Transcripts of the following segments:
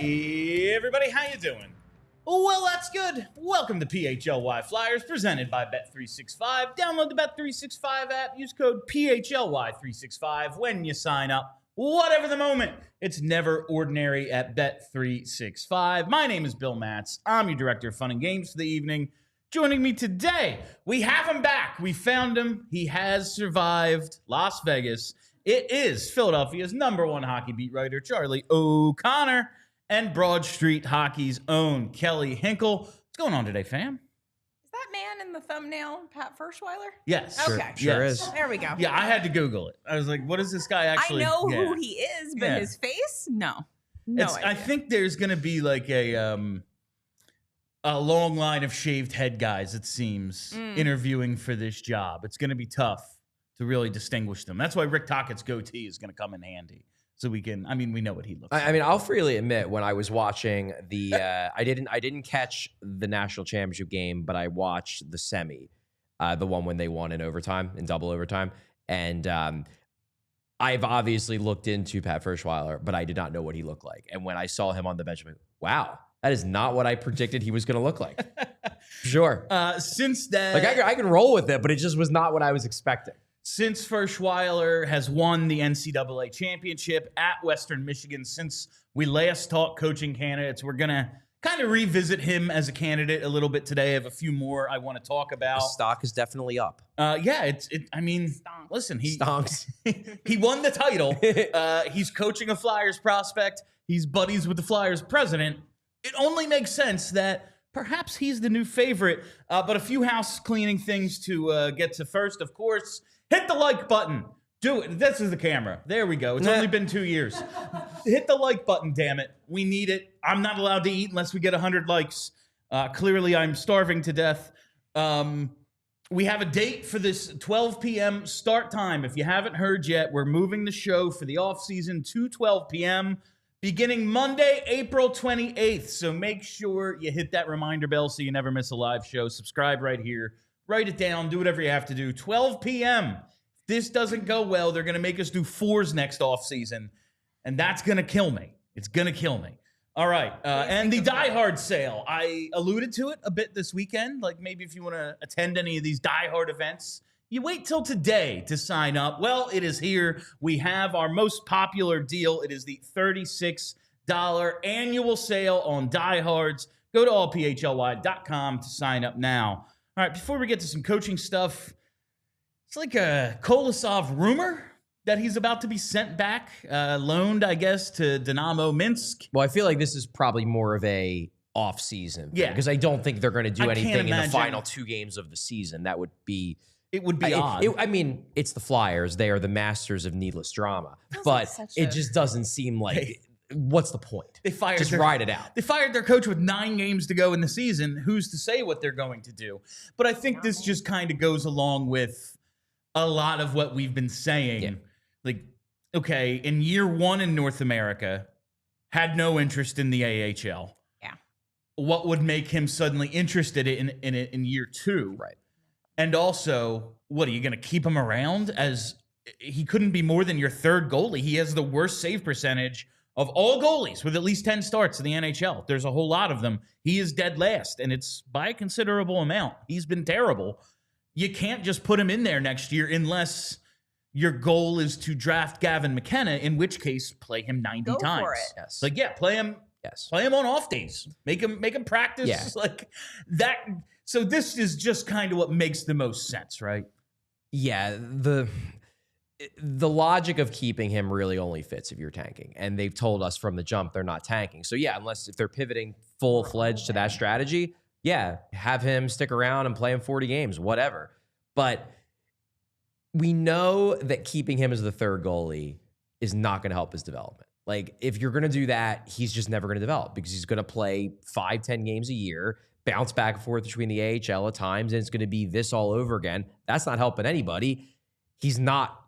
Hey everybody, how you doing? Well, that's good. Welcome to PHLY Flyers, presented by Bet365. Download the Bet365 app. Use code PHLY365 when you sign up. Whatever the moment, it's never ordinary at Bet365. My name is Bill Matz. I'm your director of fun and games for the evening. Joining me today, we have him back. We found him. He has survived Las Vegas. It is Philadelphia's #1 hockey beat writer, Charlie O'Connor, and Broad Street Hockey's own Kelly Hinkle. What's going on today, fam? Is that man in the thumbnail Pat Ferschweiler? Yes. Okay. Sure is. There we go. Yeah, I had to Google it. I was like, what is this guy actually? I know yeah. who he is, but Yeah. his face? No idea. I think there's going to be like a long line of shaved head guys, it seems, interviewing for this job. It's going to be tough to really distinguish them. That's why Rick Tockett's goatee is going to come in handy. So we can, we know what he looks like. I mean, I'll freely admit when I was watching the, I didn't catch the national championship game, but I watched the semi, the one when they won in double overtime. And I've obviously looked into Pat Ferschweiler, but I did not know what he looked like. And when I saw him on the bench, I went, wow, that is not what I predicted he was going to look like. Sure. Since then, like I can roll with it, but it just was not what I was expecting. Since Ferschweiler has won the NCAA championship at Western Michigan, since we last talked coaching candidates, we're going to kind of revisit him as a candidate a little bit today. I have a few more I want to talk about. The stock is definitely up. Listen, he Stonks. he won the title. He's coaching a Flyers prospect. He's buddies with the Flyers president. It only makes sense that perhaps he's the new favorite. But a few house cleaning things to get to first, of course. Hit the like button. Do it. This is the camera. There we go. It's only been 2 years. Hit the like button, damn it. We need it. I'm not allowed to eat unless we get 100 likes. Clearly, I'm starving to death. We have a date for this 12 p.m. start time. If you haven't heard yet, we're moving the show for the offseason to 12 p.m. beginning Monday, April 28th. So make sure you hit that reminder bell so you never miss a live show. Subscribe right here. Write it down. Do whatever you have to do. 12 p.m. If this doesn't go well, they're going to make us do 4s next offseason, and that's going to kill me. It's going to kill me. All right. And the Die Hard sale. I alluded to it a bit this weekend. Like maybe if you want to attend any of these Die Hard events, you wait till today to sign up. Well, it is here. We have our most popular deal. It is the $36 annual sale on Die Hards. Go to allphly.com to sign up now. All right, before we get to some coaching stuff, it's like a Kolosov rumor that he's about to be sent back, loaned, I guess, to Dynamo Minsk. Well, I feel like this is probably more of a off-season thing, because I don't think they're going to do anything in the final 2 games of the season. That would be... It would be odd. It's the Flyers. They are the masters of needless drama. But it just doesn't seem like... What's the point? Just ride it out. They fired their coach with 9 games to go in the season. Who's to say what they're going to do? But I think this just kind of goes along with a lot of what we've been saying. Yeah. Like, okay, in year 1 in North America, had no interest in the AHL. Yeah. What would make him suddenly interested in it in year 2? Right. And also, what, are you going to keep him around as he couldn't be more than your 3rd goalie? He has the worst save percentage of all goalies with at least 10 starts in the NHL. There's a whole lot of them. He is dead last, and it's by a considerable amount. He's been terrible. You can't just put him in there next year unless your goal is to draft Gavin McKenna, in which case play him 90 times. Go for it. Yes. Like, yeah, play him. Yes. Play him on off days. Make him practice. Yeah. Like that. So this is just kind of what makes the most sense, right? Yeah. The logic of keeping him really only fits if you're tanking. And they've told us from the jump they're not tanking. So yeah, if they're pivoting full-fledged to that strategy, yeah, have him stick around and play him 40 games, whatever. But we know that keeping him as the 3rd goalie is not going to help his development. Like, if you're going to do that, he's just never going to develop because he's going to play 5-10 games a year, bounce back and forth between the AHL at times, and it's going to be this all over again. That's not helping anybody. He's not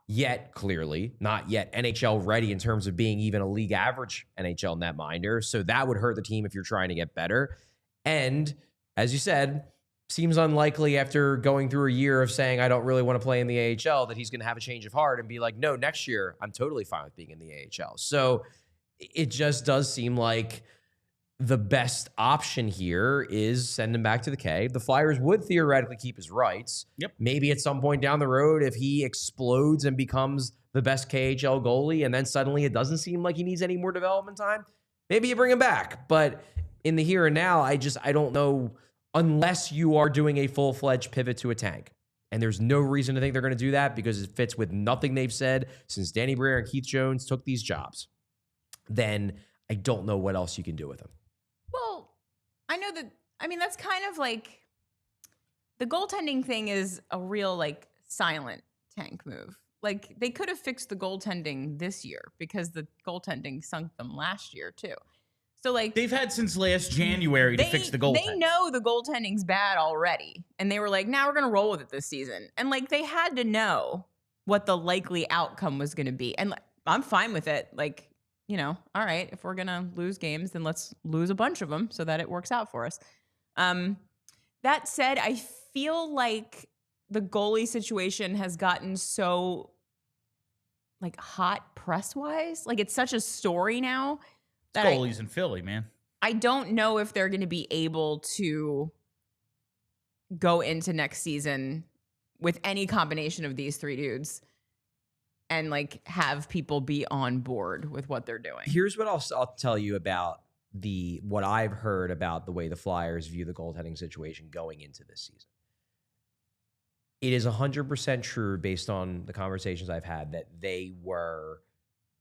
clearly not yet NHL ready in terms of being even a league average NHL netminder. So that would hurt the team if you're trying to get better. And as you said, seems unlikely after going through a year of saying, I don't really want to play in the AHL, that he's going to have a change of heart and be like, no, next year, I'm totally fine with being in the AHL. So it just does seem like the best option here is send him back to the K. The Flyers would theoretically keep his rights. Yep. Maybe at some point down the road, if he explodes and becomes the best KHL goalie, and then suddenly it doesn't seem like he needs any more development time, maybe you bring him back. But in the here and now, I don't know, unless you are doing a full-fledged pivot to a tank. And there's no reason to think they're going to do that because it fits with nothing they've said since Danny Briere and Keith Jones took these jobs. Then I don't know what else you can do with him. Well, I know that, I mean, that's kind of like the goaltending thing is a real like silent tank move. Like they could have fixed the goaltending this year because the goaltending sunk them last year too. So like they've had since last January to fix the goaltending. They know the goaltending's bad already. And they were like, now we're going to roll with it this season. And like they had to know what the likely outcome was going to be. And I'm fine with it. Like, you know, all right, if we're going to lose games, then let's lose a bunch of them so that it works out for us. That said, I feel like the goalie situation has gotten so like hot press-wise. Like it's such a story now. That Goalies in Philly, man. I don't know if they're going to be able to go into next season with any combination of these three dudes and like have people be on board with what they're doing. Here's what I'll tell you about what I've heard about the way the Flyers view the goaltending situation going into this season. It is 100% true based on the conversations I've had that they were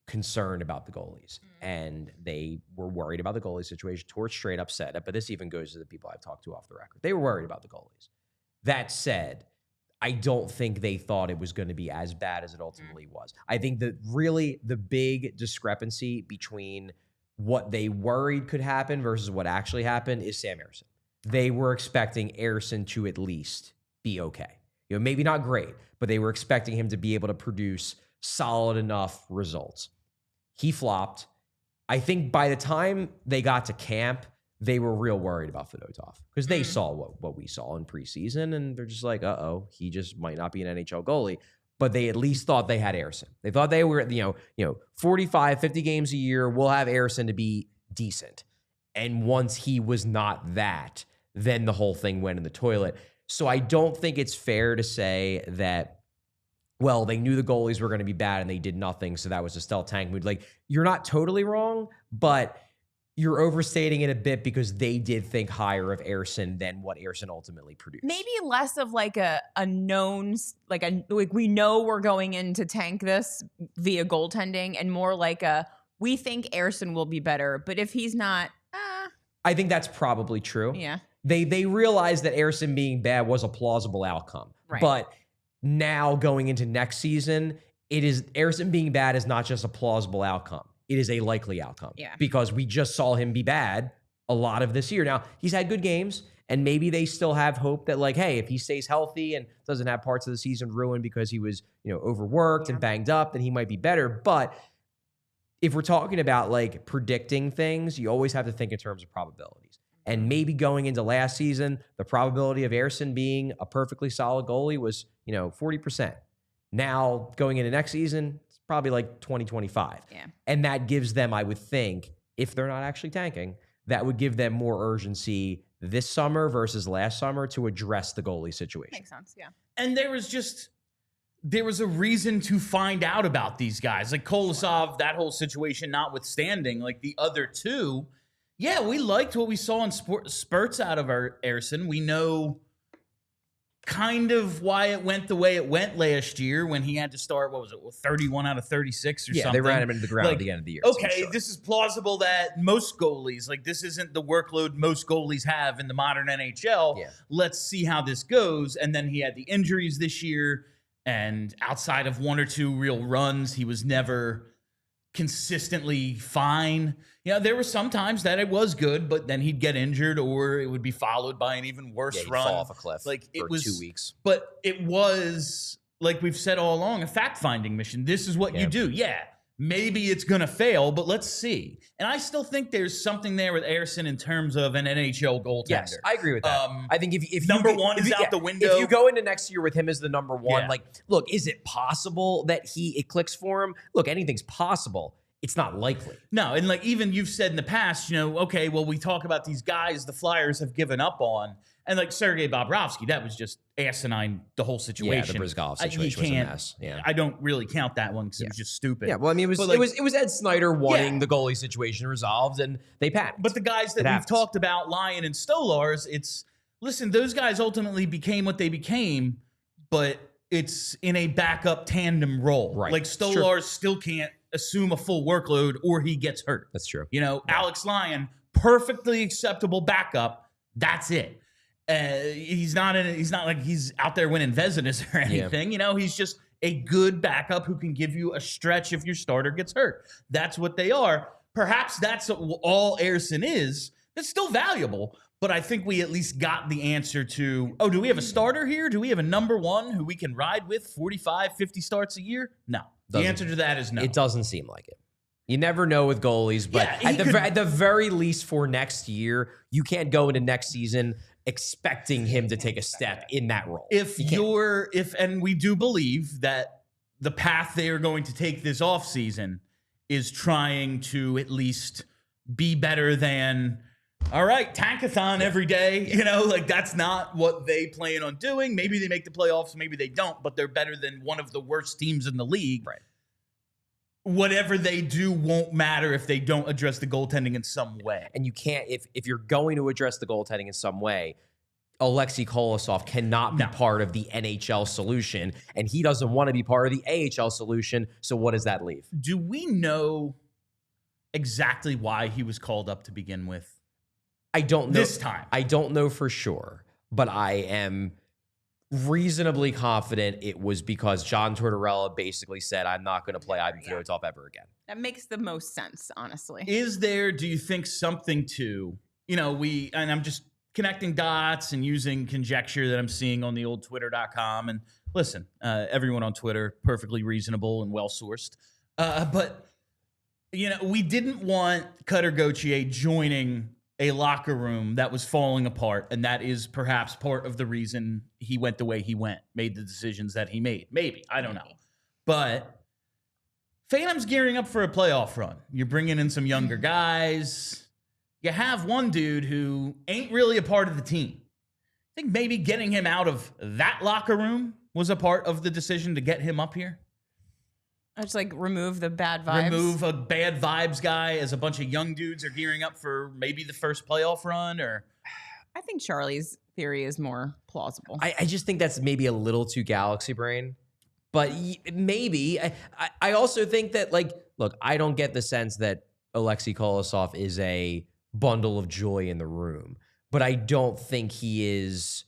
concerned about the goalies and they were worried about the goalie situation. Torch straight up said it, but this even goes to the people I've talked to off the record. They were worried about the goalies. That said, I don't think they thought it was going to be as bad as it ultimately was. I think that really the big discrepancy between what they worried could happen versus what actually happened is Sam Ersson. They were expecting Ersson to at least be okay. You know, maybe not great, but they were expecting him to be able to produce solid enough results. He flopped. I think by the time they got to camp, they were real worried about Fedotov because they saw what we saw in preseason, and they're just like, uh-oh, he just might not be an NHL goalie. But they at least thought they had Ersson. They thought they were, 45, 50 games a year, we'll have Ersson to be decent. And once he was not that, then the whole thing went in the toilet. So I don't think it's fair to say that, well, they knew the goalies were going to be bad and they did nothing, so that was a stealth tank move. Like, you're not totally wrong, but you're overstating it a bit because they did think higher of Ersson than what Ersson ultimately produced. Maybe less of like a known, like we know we're going in to tank this via goaltending, and more like we think Ersson will be better, but if he's not, I think that's probably true. Yeah. They realized that Ersson being bad was a plausible outcome. Right. But now going into next season, Ersson being bad is not just a plausible outcome. It is a likely outcome. Yeah. Because we just saw him be bad a lot of this year. Now, he's had good games, and maybe they still have hope that, like, hey, if he stays healthy and doesn't have parts of the season ruined because he was, overworked and banged up, then he might be better. But if we're talking about, like, predicting things, you always have to think in terms of probabilities. And maybe going into last season, the probability of Ersson being a perfectly solid goalie was, 40%. Now, going into next season, it's probably like 20-25. Yeah. And that gives them, I would think, if they're not actually tanking, that would give them more urgency this summer versus last summer to address the goalie situation. Makes sense, yeah. And there was a reason to find out about these guys. Like Kolosov, that whole situation notwithstanding, like the other two, yeah, we liked what we saw in spurts out of our Ersson. We know kind of why it went the way it went last year when he had to start, 31 out of 36 or something. Yeah, they ran him into the ground at the end of the year. Okay, this is plausible that most goalies, like this isn't the workload most goalies have in the modern NHL. Yeah. Let's see how this goes. And then he had the injuries this year, and outside of one or two real runs, he was never consistently fine. There were some times that it was good, but then he'd get injured or it would be followed by an even worse he'd run. fall off a cliff like it for was 2 weeks. But it was, like we've said all along, a fact-finding mission. This is what you do. Yeah, maybe it's going to fail, but let's see. And I still think there's something there with Ersson in terms of an NHL goaltender. Yes, I agree with that. I think if number one is out the window. If you go into next year with him as the number one, Yeah. like, look, is it possible that it clicks for him? Look, anything's possible. it's not likely. No, and like even you've said in the past, okay, well, we talk about these guys the Flyers have given up on, and like Sergei Bobrovsky, that was just asinine, the whole situation. Yeah, the Brizgalov situation was a mess. Yeah. I don't really count that one because it was just stupid. Yeah, well, I mean, it was Ed Snyder wanting the goalie situation resolved, and they panicked. But the guys that we've talked about, Lyon and Stolars, listen, those guys ultimately became what they became, but it's in a backup tandem role. Right. Like Stolars still can't assume a full workload or he gets hurt. That's true. Alex Lyon, perfectly acceptable backup. That's it. He's not like he's out there winning Vezinas or anything. He's just a good backup who can give you a stretch if your starter gets hurt. That's what they are. Perhaps that's all Ersson is. That's still valuable, but I think we at least got the answer to, do we have a starter here? Do we have a number one who we can ride with 45, 50 starts a year? No. The answer to that is no. It doesn't seem like it. You never know with goalies, but at the very least for next year, you can't go into next season expecting him to take a step in that role. And we do believe that the path they are going to take this offseason is trying to at least be better than, all right, tankathon every day. Like that's not what they plan on doing. Maybe they make the playoffs, maybe they don't, but they're better than one of the worst teams in the league. Right. Whatever they do won't matter if they don't address the goaltending in some way. And you can't, if you're going to address the goaltending in some way, Aleksei Kolosov cannot be part of the NHL solution, and he doesn't want to be part of the AHL solution. So what does that leave? Do we know exactly why he was called up to begin with? I don't know. This time. I don't know for sure, but I am reasonably confident it was because John Tortorella basically said, I'm not going to play Ivan Fedotov ever again. That makes the most sense, honestly. Is there, do you think, something to, and I'm just connecting dots and using conjecture that I'm seeing on the old twitter.com. And listen, everyone on Twitter, perfectly reasonable and well-sourced. But, we didn't want Cutter Gauthier joining a locker room that was falling apart, and that is perhaps part of the reason he went the way he went, made the decisions that he made. Maybe. I don't know. But Phantom's gearing up for a playoff run. You're bringing in some younger guys. You have one dude who ain't really a part of the team. I think maybe getting him out of that locker room was a part of the decision to get him up here. I just remove the bad vibes. Remove a bad vibes guy as a bunch of young dudes are gearing up for maybe the first playoff run, or I think Charlie's theory is more plausible. I just think that's maybe a little too galaxy brain, but maybe. I also think that, look, I don't get the sense that Aleksei Kolosov is a bundle of joy in the room, but I don't think he is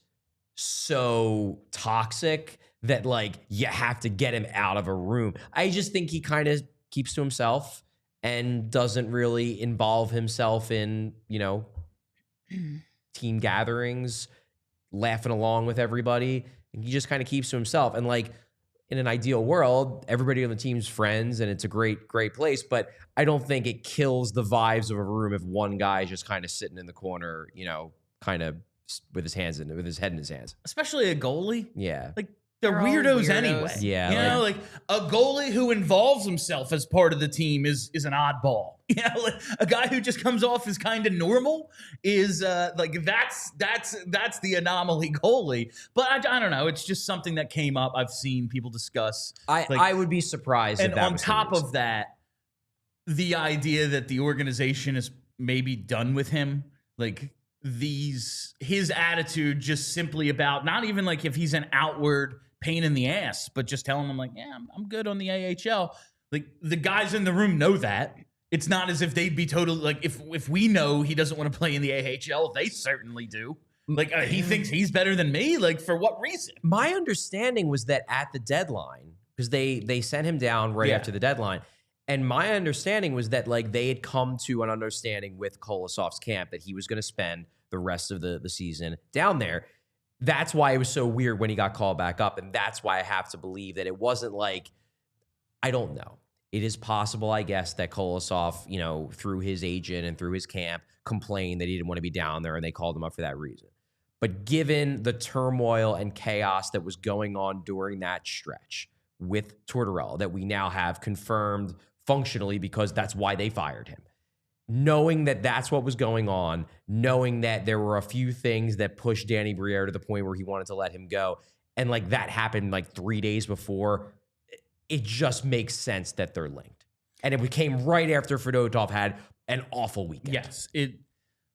so toxic that you have to get him out of a room. I just think he kind of keeps to himself and doesn't really involve himself in, team gatherings, laughing along with everybody. And he just kind of keeps to himself. And in an ideal world, everybody on the team's friends and it's a great, great place. But I don't think it kills the vibes of a room if one guy is just kind of sitting in the corner, kind of with his head in his hands. Especially a goalie. Yeah. They're weirdos anyway. Yeah. A goalie who involves himself as part of the team is an oddball. A guy who just comes off as kind of normal is that's the anomaly goalie. But I don't know. It's just something that came up. I've seen people discuss. I would be surprised. And if that on was top of that, the idea that the organization is maybe done with him, his attitude just simply about not even if he's an outward pain in the ass, but just telling him I'm good on the AHL. The guys in the room know that. It's not as if they'd be totally if we know he doesn't want to play in the AHL, they certainly do. He thinks he's better than me. For what reason? My understanding was that at the deadline, because they sent him down right after the deadline, and my understanding was that they had come to an understanding with Kolosov's camp that he was going to spend the rest of the season down there. That's why it was so weird when he got called back up. And that's why I have to believe that it wasn't I don't know. It is possible, I guess, that Kolosov, through his agent and through his camp, complained that he didn't want to be down there and they called him up for that reason. But given the turmoil and chaos that was going on during that stretch with Tortorella, that we now have confirmed functionally because that's why they fired him. Knowing that that's what was going on, knowing that there were a few things that pushed Danny Briere to the point where he wanted to let him go, and like that happened like 3 days before, it just makes sense that they're linked. And it came right after Fedotov had an awful weekend. Yes,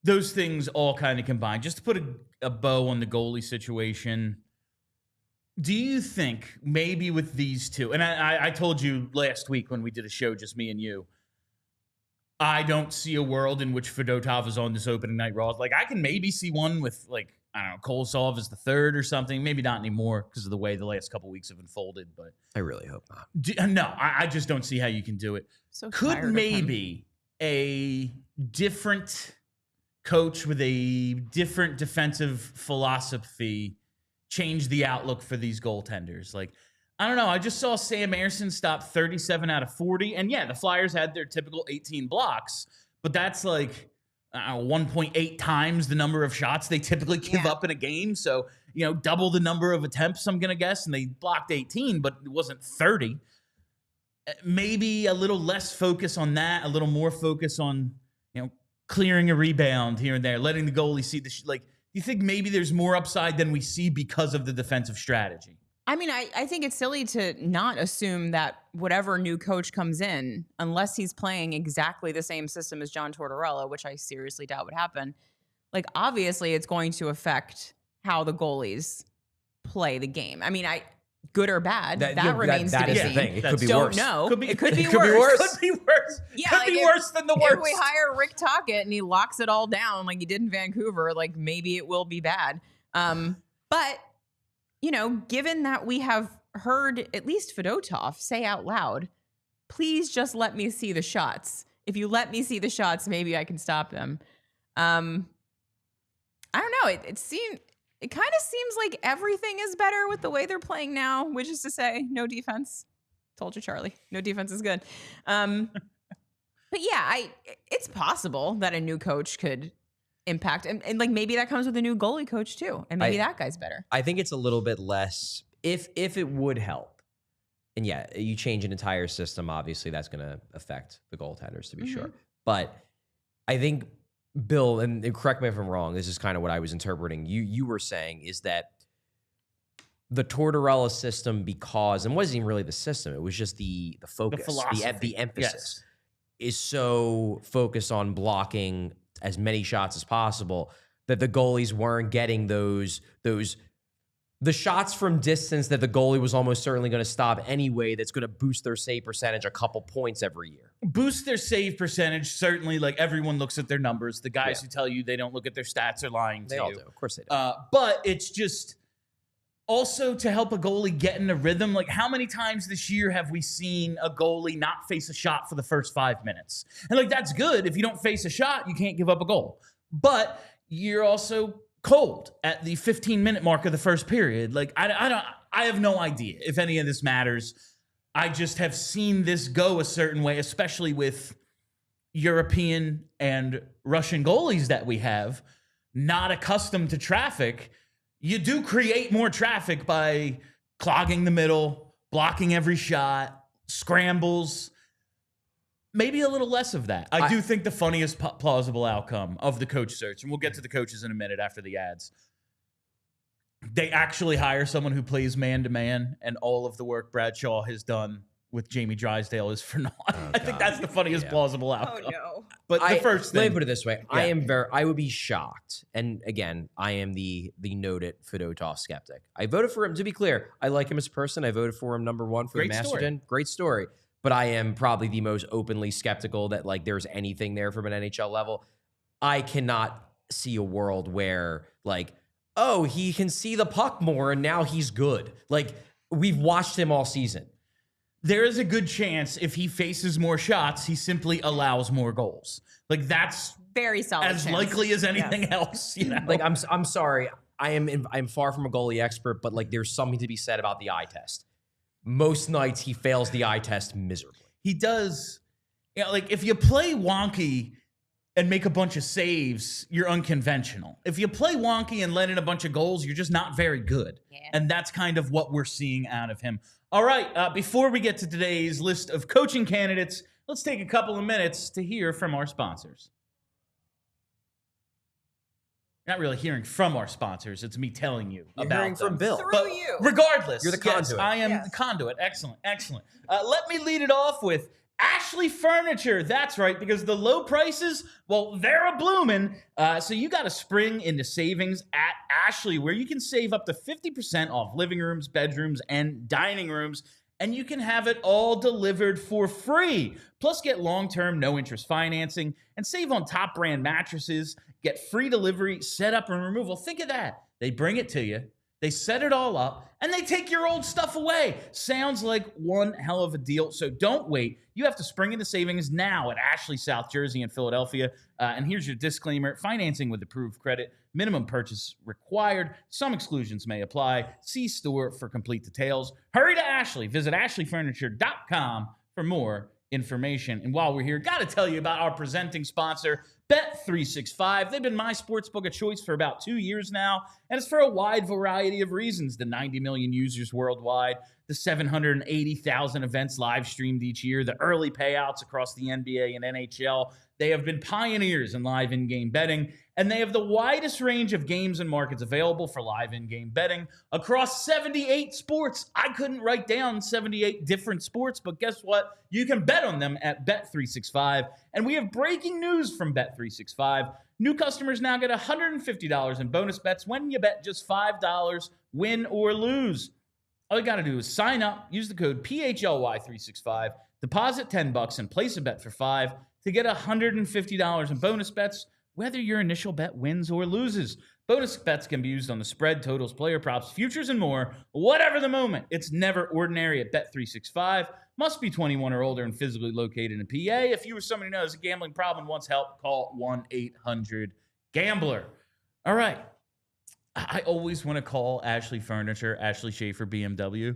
those things all kind of combined. Just to put a bow on the goalie situation, do you think maybe with these two, and I told you last week when we did a show, just me and you, I don't see a world in which Fedotov is on this opening night Raw. Like, I can maybe see one with, like, I don't know, Kolosov as the third or something. Maybe not anymore because of the way the last couple weeks have unfolded. But I really hope not. No, I just don't see how you can do it. So Could maybe a different coach with a different defensive philosophy change the outlook for these goaltenders? Like, I don't know. I just saw Sam Ersson stop 37 out of 40. And yeah, the Flyers had their typical 18 blocks, but that's like 1.8 times the number of shots they typically give up in a game. So, you know, double the number of attempts, I'm going to guess. And they blocked 18, but it wasn't 30. Maybe a little less focus on that, a little more focus on, you know, clearing a rebound here and there, letting the goalie see the like, do you think maybe there's more upside than we see because of the defensive strategy? I mean, I think it's silly to not assume that whatever new coach comes in, unless he's playing exactly the same system as John Tortorella, which I seriously doubt would happen, like, obviously it's going to affect how the goalies play the game. I mean, good or bad, that remains to be seen. It could be Don't worse. know. It could be worse. worse. Could be worse. Yeah, could like be worse than the worst. If we hire Rick Tocchet and he locks it all down like he did in Vancouver, like, maybe it will be bad. But, you know, given that we have heard at least Fedotov say out loud, please just let me see the shots. If you let me see the shots, maybe I can stop them. I don't know. It kind of seems like everything is better with the way they're playing now, which is to say, no defense. Told you, Charlie. No defense is good. But yeah, it's possible that a new coach could impact, and like maybe that comes with a new goalie coach too, and maybe that guy's better. I think it's a little bit less, if it would help. And yeah, you change an entire system, obviously that's going to affect the goaltenders, to be sure. But I think, Bill, and correct me if I'm wrong, this is kind of what I was interpreting. You were saying is that the Tortorella system, because, and it wasn't even really the system, it was just the focus, the emphasis, is so focused on blocking as many shots as possible that the goalies weren't getting the shots from distance that the goalie was almost certainly going to stop anyway, that's going to boost their save percentage a couple points every year. Boost their save percentage, certainly. Like, everyone looks at their numbers. The guys who tell you they don't look at their stats are lying to you. They all do. Of course they do. But it's just also to help a goalie get in a rhythm. Like, how many times this year have we seen a goalie not face a shot for the first 5 minutes? And, like, that's good. If you don't face a shot, you can't give up a goal. But you're also cold at the 15-minute mark of the first period. Like, I have no idea if any of this matters. I just have seen this go a certain way, especially with European and Russian goalies that we have, not accustomed to traffic. You do create more traffic by clogging the middle, blocking every shot, scrambles. Maybe a little less of that. I do think the funniest plausible outcome of the coach search, and we'll get to the coaches in a minute after the ads, they actually hire someone who plays man-to-man, and all of the work Bradshaw has done with Jamie Drysdale is for naught. I think that's the funniest plausible outcome. Oh, no. But the first thing. Let me put it this way. I would be shocked. And again, I am the noted Fedotov skeptic. I voted for him. To be clear, I like him as a person. I voted for him #1 for the Masterton. Great story. But I am probably the most openly skeptical that, like, there's anything there from an NHL level. I cannot see a world where, like, oh, he can see the puck more and now he's good. Like, we've watched him all season. There is a good chance if he faces more shots, he simply allows more goals. Like, that's very solid, as likely as anything else. You know? Like, I'm sorry, I'm far from a goalie expert, but like, there's something to be said about the eye test. Most nights he fails the eye test miserably. He does. You know, like, if you play wonky and make a bunch of saves, you're unconventional. If you play wonky and let in a bunch of goals, you're just not very good. Yeah. And that's kind of what we're seeing out of him. All right, before we get to today's list of coaching candidates, let's take a couple of minutes to hear from our sponsors. Not really hearing from our sponsors. It's me telling you You're about hearing them. from Bill. Through you. Regardless. You're the yes, conduit. I am Yes. the conduit. Excellent. Let me lead it off with Ashley Furniture. That's right, because the low prices, well, they're a-bloomin'. So you got to spring into savings at Ashley, where you can save up to 50% off living rooms, bedrooms, and dining rooms. And you can have it all delivered for free. Plus, get long-term, no-interest financing and save on top brand mattresses. Get free delivery, setup, and removal. Think of that. They bring it to you. They set it all up, and they take your old stuff away. Sounds like one hell of a deal. So don't wait. You have to spring into savings now at Ashley, South Jersey, and Philadelphia. And here's your disclaimer. Financing with approved credit. Minimum purchase required. Some exclusions may apply. See store for complete details. Hurry to Ashley. Visit ashleyfurniture.com for more information. And while we're here, got to tell you about our presenting sponsor, Bet365. They've been my sportsbook of choice for about 2 years now, and it's for a wide variety of reasons. The 90 million users worldwide, the 780,000 events live streamed each year, the early payouts across the NBA and NHL. They have been pioneers in live in-game betting, and they have the widest range of games and markets available for live in-game betting across 78 sports. I couldn't write down 78 different sports, but guess what? You can bet on them at Bet365. And we have breaking news from Bet365. New customers now get $150 in bonus bets when you bet just $5, win or lose. All you got to do is sign up, use the code PHLY365, deposit $10, and place a bet for $5 to get $150 in bonus bets, whether your initial bet wins or loses. Bonus bets can be used on the spread, totals, player props, futures, and more. Whatever the moment, it's never ordinary at Bet365. Must be 21 or older and physically located in PA. If you or somebody knows a gambling problem and wants help, call 1-800-GAMBLER. All right. I always want to call Ashley Furniture Ashley Schaefer BMW.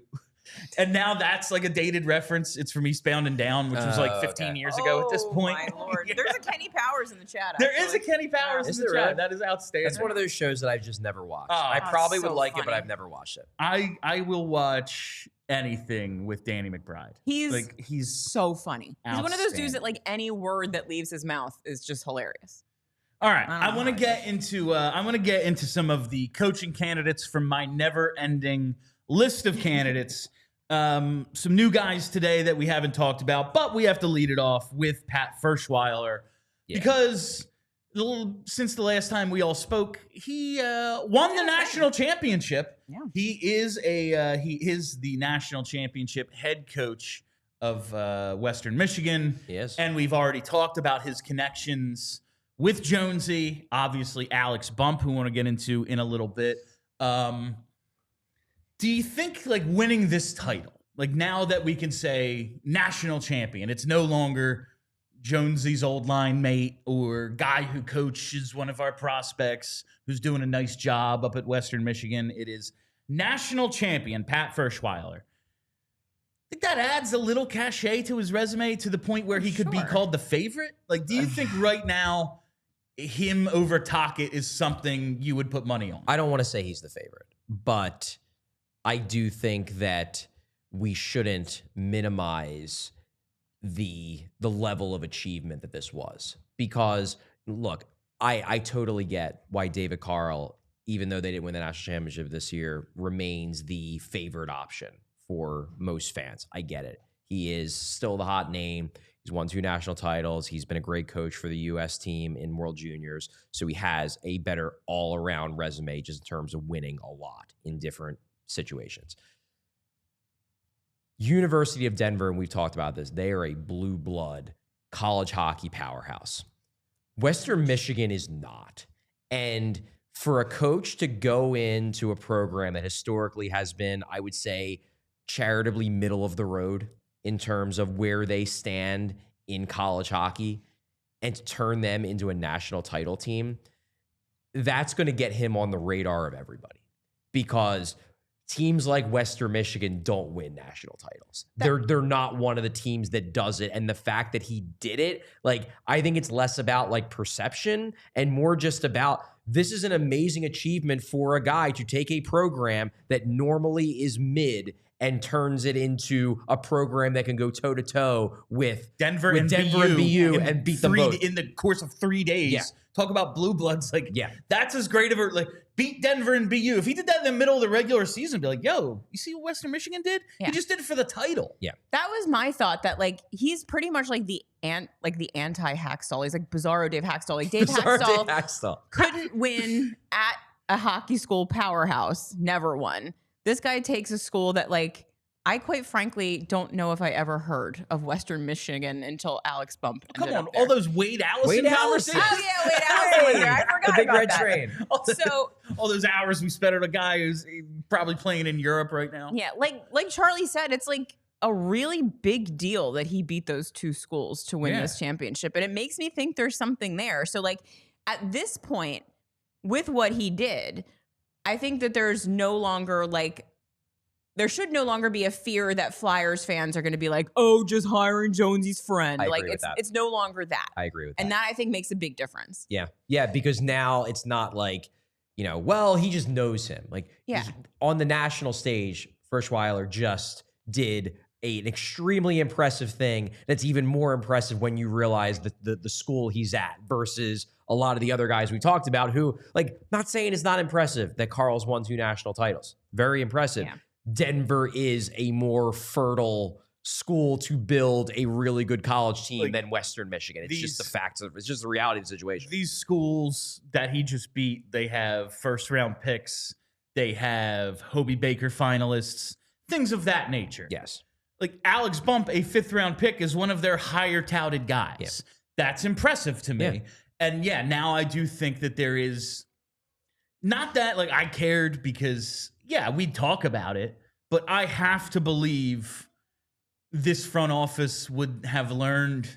And now that's like a dated reference. It's from Eastbound and Down, which was like 15 years ago at this point. Oh, my Lord. Yeah. There's a Kenny Powers in the chat, There actually. is a Kenny Powers Is in the there chat. really? That is outstanding. That's one of those shows that I've just never watched. Oh, I probably so would like it, but funny. I've never watched it. I will watch anything with Danny McBride. He's so funny. He's one of those dudes outstanding. that like any word that leaves his mouth is just hilarious. All right, I I don't want to know. get into some of the coaching candidates from my never-ending list of candidates. Some new guys today that we haven't talked about, but we have to lead it off with Pat Ferschweiler because since the last time we all spoke, he won the national championship. Yeah. He is the national championship head coach of Western Michigan. Yes. And we've already talked about his connections with Jonesy, obviously Alex Bump, who we want to get into in a little bit. Do you think like winning this title, like now that we can say national champion, it's no longer Jonesy's old line mate or guy who coaches one of our prospects who's doing a nice job up at Western Michigan. It is national champion Pat Ferschweiler. I think that adds a little cachet to his resume to the point where he could be Sure. called the favorite. Like, do you think right now him over Tockett is something you would put money on? I don't want to say he's the favorite, but I do think that we shouldn't minimize the level of achievement that this was. Because, look, I totally get why David Carl, even though they didn't win the national championship this year, remains the favored option for most fans. I get it. He is still the hot name. He's won 2 national titles. He's been a great coach for the U.S. team in World Juniors. So he has a better all-around resume just in terms of winning a lot in different situations. University of Denver, and we've talked about this, they are a blue blood college hockey powerhouse. Western Michigan is not. And for a coach to go into a program that historically has been, I would say, charitably middle of the road in terms of where they stand in college hockey and to turn them into a national title team, that's going to get him on the radar of everybody because teams like Western Michigan don't win national titles. They're not one of the teams that does it. And the fact that he did it, like, I think it's less about like perception and more just about this is an amazing achievement for a guy to take a program that normally is mid and turns it into a program that can go toe to toe with Denver with and Denver and BU BU and beat them both. in the course of 3 days. Yeah. Talk about blue bloods. Like, Yeah. that's as great of a, like, beat Denver and BU. If he did that in the middle of the regular season, be like, yo, you see what Western Michigan did? Yeah. He just did it for the title. Yeah. That was my thought, that like he's pretty much like the anti-Hackstall. He's like Bizarro Dave Hackstall. Like Dave Hackstall couldn't win at a hockey school powerhouse, never won. This guy takes a school that, like, I quite frankly don't know if I ever heard of Western Michigan until Alex Bump. Come ended on, up there. all those Wade Allison conversations. Oh yeah, wait, Allison was there. I forgot the big about red that. train. So All those hours we spent on a guy who's probably playing in Europe right now. yeah, like Charlie said, it's like a really big deal that he beat those two schools to win this championship, and it makes me think there's something there. So like at this point, with what he did, I think that there's no longer like. There should no longer be a fear that Flyers fans are going to be like, oh, just hiring Jonesy's friend. I Like agree with that. it's no longer that. I agree with that. And that I think makes a big difference. Yeah. Yeah. Because now it's not like, well, he just knows him. Like Yeah. on the national stage, Ferschweiler just did an extremely impressive thing that's even more impressive when you realize the school he's at versus a lot of the other guys we talked about who, like, not saying it's not impressive that Carl's won 2 national titles. Very impressive. Yeah. Denver is a more fertile school to build a really good college team Like, than Western Michigan. It's just the these- facts of it's just the reality of the situation. These schools that he just beat, they have first round picks, they have Hobie Baker finalists, things of that nature. Yes. Like Alex Bump, a 5th round pick, is one of their higher touted guys. Yeah. That's impressive to me. Yeah. And yeah, now I do think that there is not that like I cared because yeah, we'd talk about it, but I have to believe this front office would have learned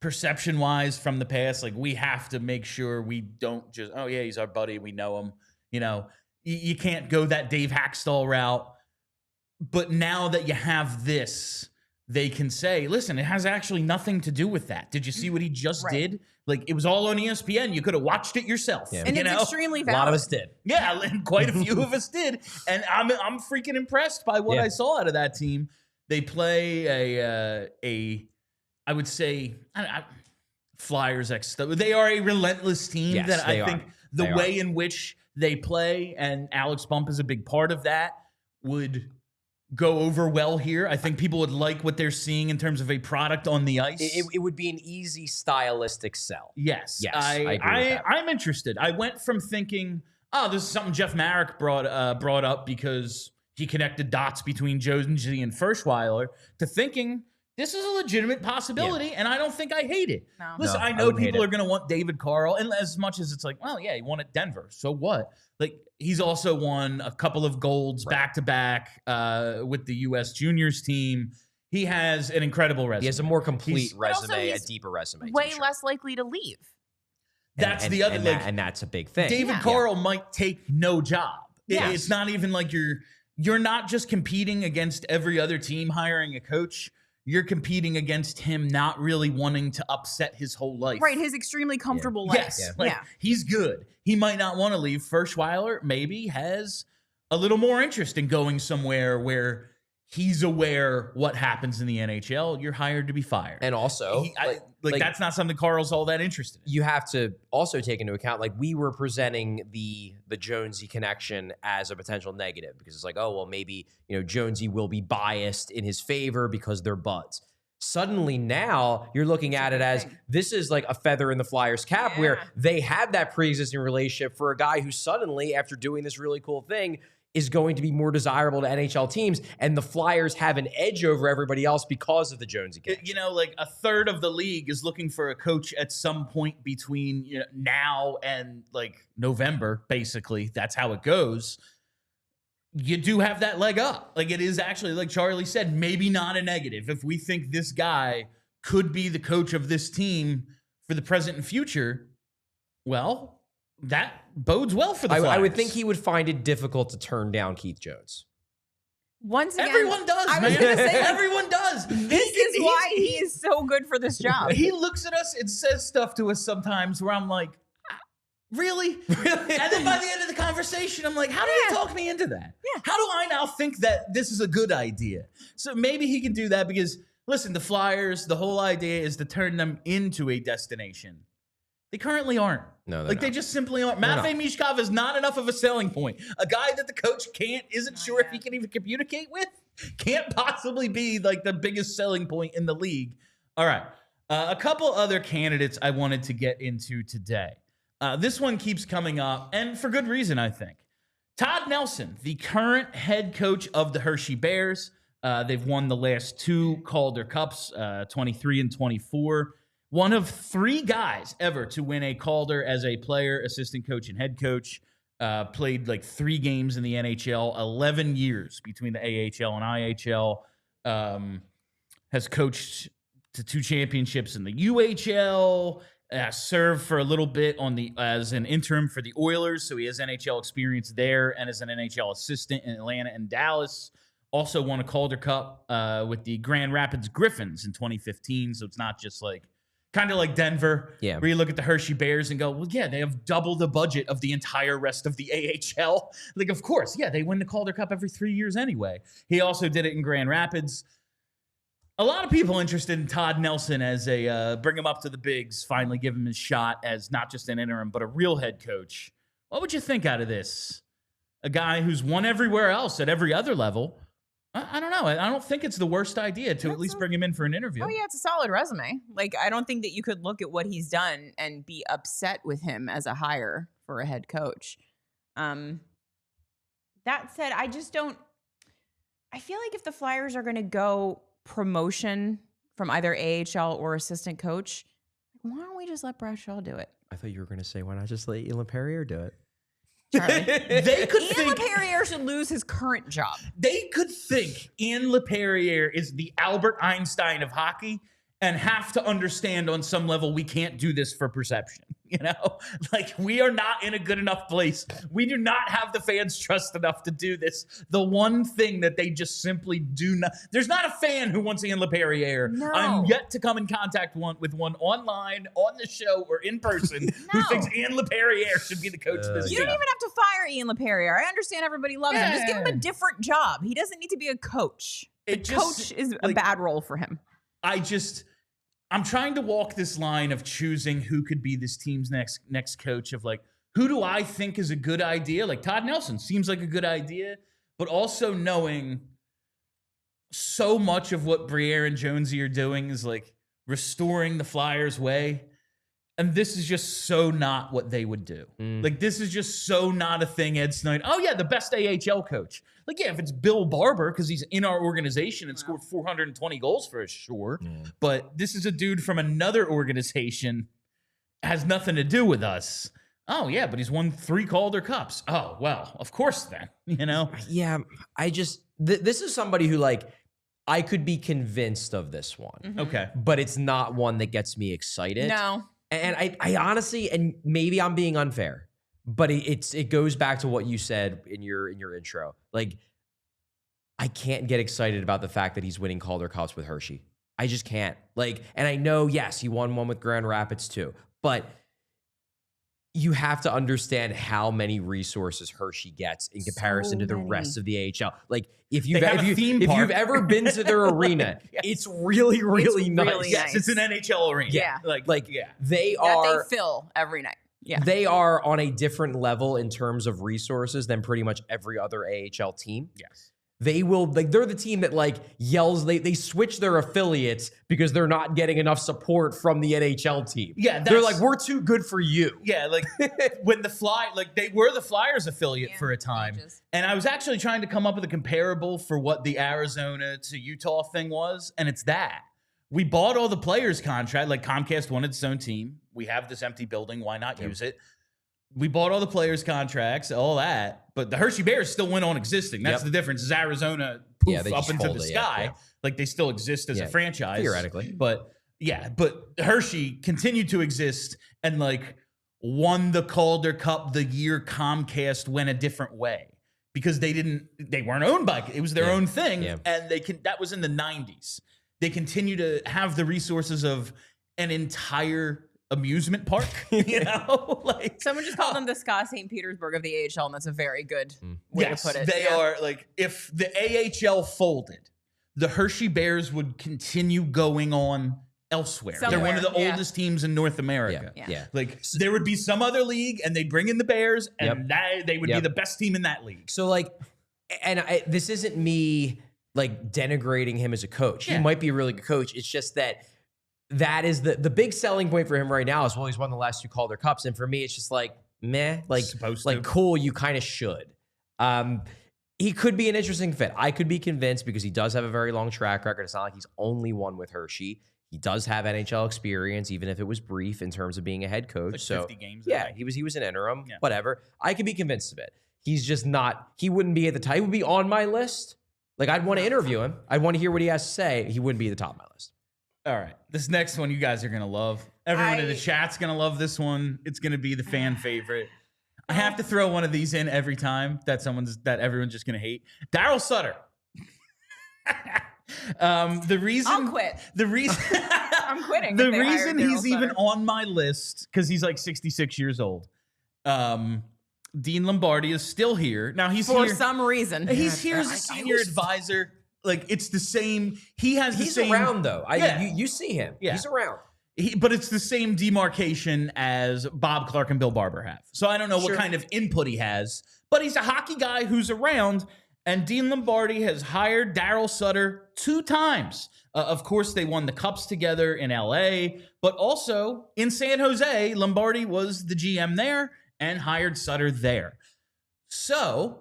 perception wise from the past. Like we have to make sure we don't just, oh yeah, he's our buddy, we know him. You can't go that Dave Hackstall route. But now that you have this, they can say, listen, it has actually nothing to do with that. Did you see what he just did? Like, it was all on ESPN. You could have watched it yourself. Yeah. And it's extremely A valid. lot of us did. Yeah, and quite a few of us did. And I'm freaking impressed by what I saw out of that team. They play I would say, Flyers. They are a relentless team Yes, that they I are. think the They way in which they play, and Alex Bump is a big part of that, would go over well here. I think people would like what they're seeing in terms of a product on the ice. It would be an easy stylistic sell. Yes. Yes, I agree with that. I'm interested. I went from thinking, oh, this is something Jeff Marek brought up because he connected dots between Jonesy and Ferschweiler, to thinking this is a legitimate possibility, and I don't think I hate it. No. Listen, No, I I know wouldn't hate people it. are going to want David Carl, and as much as it's like, well, yeah, he won at Denver, so what? Like, he's also won a couple of golds back-to-back with the U.S. Juniors team. He has an incredible resume. He has a more complete But also resume, a he's deeper resume. to way be sure. less likely to leave. That's And- the other and, like, and that's a big thing. David Yeah. Carl might take no job. Yes. It's not even like you're not just competing against every other team hiring a coach. You're competing against him not really wanting to upset his whole life. Right, his extremely comfortable life. Yes. Like, Yeah. he's good. He might not want to leave. Ferschweiler maybe has a little more interest in going somewhere where he's aware what happens in the NHL. You're hired to be fired. And also, like, that's not something Carl's all that interested in. you have to also take into account, like, we were presenting the Jonesy connection as a potential negative because it's like, oh, well, maybe, Jonesy will be biased in his favor because they're buds. Suddenly now you're looking at it as this is like a feather in the Flyers cap where they have that pre-existing relationship for a guy who suddenly, after doing this really cool thing, is going to be more desirable to NHL teams, and the Flyers have an edge over everybody else because of the Jonesy connection. Like a third of the league is looking for a coach at some point between now and like November, basically. That's how it goes. You do have that leg up. Like, it is actually, like Charlie said, maybe not a negative. If we think this guy could be the coach of this team for the present and future, well, that bodes well for the Flyers. I would think he would find it difficult to turn down Keith Jones. Once again, Everyone does, I man. was gonna say, like, Everyone does. this is why he is so good for this job. He looks at us and says stuff to us sometimes where I'm like, Really? And then by the end of the conversation, I'm like, how do you talk me into that? Yeah. How do I now think that this is a good idea? So maybe he can do that because, listen, the Flyers, the whole idea is to turn them into a destination. They currently aren't. No, they just simply aren't. Matvei Mishkov is not enough of a selling point. A guy that the coach isn't sure if he can even communicate with, can't possibly be like the biggest selling point in the league. All right. A couple other candidates I wanted to get into today. This one keeps coming up, and for good reason, I think. Todd Nelson, the current head coach of the Hershey Bears. They've won the last 2 Calder Cups, 23 and 24. One of 3 guys ever to win a Calder as a player, assistant coach, and head coach. Played like 3 games in the NHL, 11 years between the AHL and IHL. Has coached to 2 championships in the UHL. Served for a little bit as an interim for the Oilers, so he has NHL experience there, and as an NHL assistant in Atlanta and Dallas. Also won a Calder Cup with the Grand Rapids Griffins in 2015, so it's not just like kind of like Denver, where you look at the Hershey Bears and go, well, yeah, they have double the budget of the entire rest of the AHL. Like, of course, yeah, they win the Calder Cup every 3 years anyway. He also did it in Grand Rapids. A lot of people interested in Todd Nelson as a bring him up to the bigs, finally give him his shot as not just an interim, but a real head coach. What would you think out of this? A guy who's won everywhere else at every other level. I don't know. I don't think it's the worst idea to at least bring him in for an interview. Oh, yeah, it's a solid resume. Like, I don't think that you could look at what he's done and be upset with him as a hire for a head coach. That said, I feel like if the Flyers are going to go promotion from either AHL or assistant coach, why don't we just let Bradshaw do it? I thought you were going to say, why not just let Ian LaPerriere do it? Charlie. They could Ian think LaPerriere should lose his current job. They could think Ian LaPerriere is the Albert Einstein of hockey and have to understand on some level we can't do this for perception. You know, like we are not in a good enough place. We do not have the fans trust enough to do this. The one thing that they just simply do not. There's not a fan who wants Ian LaPerriere. No. I'm yet to come in contact with one online, on the show, or in person who thinks Ian LaPerriere should be the coach of this You team. don't even have to fire Ian LaPerriere. I understand everybody loves him. Just give him a different job. He doesn't need to be a coach. Coach is a bad role for him. I'm trying to walk this line of choosing who could be this team's next coach of like, who do I think is a good idea? Like Todd Nelson seems like a good idea, but also knowing so much of what Briere and Jonesy are doing is like restoring the Flyers way. And this is just so not what they would do. Like, this is just so not a thing Ed Snyder. Oh, yeah, the best AHL coach. Like, yeah, if it's Bill Barber, because he's in our organization and scored 420 goals for us, sure. But this is a dude from another organization, has nothing to do with us. Oh, yeah, but he's won 3 Calder Cups. Oh, well, of course then, you know? Yeah, this is somebody who, like, I could be convinced of this one. Okay. But it's not one that gets me excited. No. And I honestly, and maybe I'm being unfair, but it goes back to what you said in your intro. Like, I can't get excited about the fact that he's winning Calder Cups with Hershey. I just can't. Like, and I know, yes, he won one with Grand Rapids too, but you have to understand how many resources Hershey gets in comparison to the rest of the AHL. Like, if you've ever been to their arena, it's really, really nice. Really Yes, nice. it's an NHL arena. Yeah. They They fill every night. Yeah. They are on a different level in terms of resources than pretty much every other AHL team. Yes. They will, like, they're the team that, like, yells, they switch their affiliates because they're not getting enough support from the NHL team. Yeah, they're like, we're too good for you. Yeah, like when they were the Flyers affiliate for a time. And I was actually trying to come up with a comparable for what the Arizona to Utah thing was, and it's that. We bought all the players' contract, like Comcast wanted its own team. We have this empty building, why not use it? We bought all the players' contracts, all that, but the Hershey Bears still went on existing. That's the difference. Is Arizona up into the sky, like they still exist as a franchise theoretically. But Hershey continued to exist and like won the Calder Cup the year Comcast went a different way because they weren't owned by it. It was their own thing, and that was in the 90s. They continue to have the resources of an entire amusement park. You know, like Someone just called them the Scott St. Petersburg of the AHL, and that's a very good way to put it. They are like, if the AHL folded, the Hershey Bears would continue going on elsewhere. They're one of the oldest teams in North America. Yeah. Like there would be some other league, and they'd bring in the Bears, and they would be the best team in that league. So like, this isn't me like denigrating him as a coach. He might be a really good coach. It's just that is the big selling point for him right now is, well, he's won the last 2 Calder Cups. And for me, it's just like, meh, like cool, you kind of should. He could be an interesting fit. I could be convinced because he does have a very long track record. It's not like he's only won with Hershey. He does have NHL experience, even if it was brief in terms of being a head coach. Like so 50 games he was an interim, whatever. I could be convinced of it. He's just not, he wouldn't be at the top. He would be on my list. Like I'd want to interview him. I'd want to hear what he has to say. He wouldn't be at the top of my list. All right. This next one you guys are going to love. Everyone in the chat's going to love this one. It's going to be the fan favorite. I have to throw one of these in every time that everyone's just going to hate. Darryl Sutter. The reason I'll quit. The reason I'm quitting. The reason he's even on my list, because he's like 66 years old. Dean Lombardi is still here. Now he's for here, some reason. He's here as a senior advisor. Like it's the same. He's around though. You see him. Yeah. He's around. But it's the same demarcation as Bob Clark and Bill Barber have. So I don't know what kind of input he has, but he's a hockey guy who's around. And Dean Lombardi has hired Darryl Sutter 2 times. Of course, they won the Cups together in LA, but also in San Jose, Lombardi was the GM there and hired Sutter there. So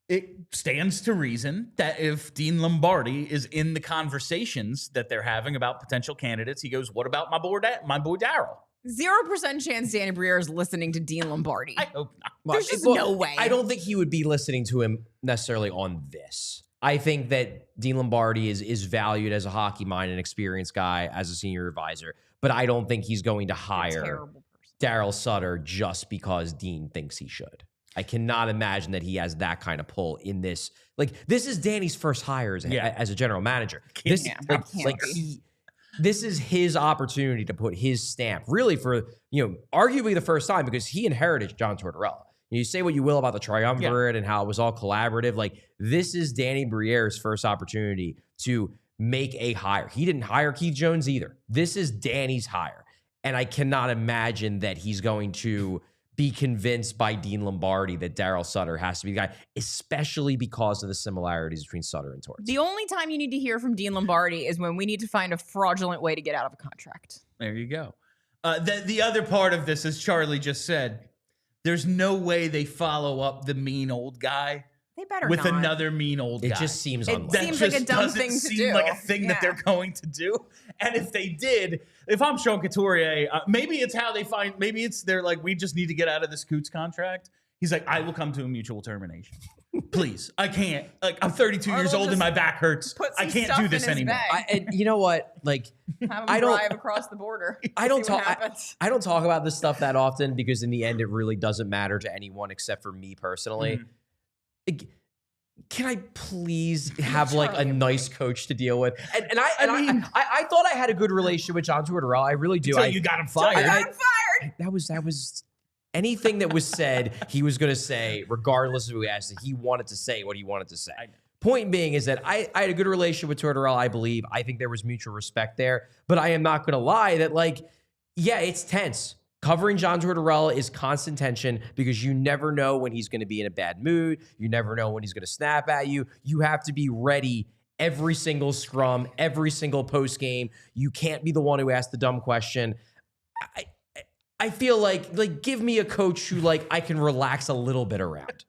it stands to reason that if Dean Lombardi is in the conversations that they're having about potential candidates, he goes, what about my boy Darryl? 0% chance Danny Briere is listening to Dean Lombardi. I hope not. There's just no way. I don't think he would be listening to him necessarily on this. I think that Dean Lombardi is valued as a hockey mind and experienced guy as a senior advisor, but I don't think he's going to hire Darryl Sutter just because Dean thinks he should. I cannot imagine that he has that kind of pull in this. Like, this is Danny's first hire as a general manager. This is his opportunity to put his stamp, really for, arguably the first time, because he inherited John Tortorella. You say what you will about the triumvirate and how it was all collaborative. Like, this is Danny Briere's first opportunity to make a hire. He didn't hire Keith Jones either. This is Danny's hire. And I cannot imagine that he's going to be convinced by Dean Lombardi that Darryl Sutter has to be the guy, especially because of the similarities between Sutter and Torts. The only time you need to hear from Dean Lombardi is when we need to find a fraudulent way to get out of a contract. There you go. The other part of this, as Charlie just said, there's no way they follow up the mean old guy They better with not. another mean old guy. It just seems unlikely. It seems like a dumb thing to do. Seem like a thing that they're going to do. And if they did, if I'm Sean Couturier, maybe it's how they find. Maybe it's they're like, we just need to get out of this Coots contract. He's like, I will come to a mutual termination. Please, I can't. Like, I'm 32 years old and my back hurts. I can't do this anymore. You know what? Like, Have him drive across the border. I don't talk about this stuff that often because in the end, it really doesn't matter to anyone except for me personally. Mm-hmm. Can I please have like a nice coach to deal with? And I thought I had a good relationship with John Tortorella. I really do. Until you got him fired. That was anything that was said, he was going to say, regardless of who he asked. He wanted to say what he wanted to say. Point being is that I had a good relationship with Tortorella, I believe. I think there was mutual respect there. But I am not going to lie that, like, yeah, it's tense. Covering John Tortorella is constant tension because you never know when he's going to be in a bad mood. You never know when he's going to snap at you. You have to be ready every single scrum, every single post game. You can't be the one who asks the dumb question. I feel like give me a coach who like I can relax a little bit around.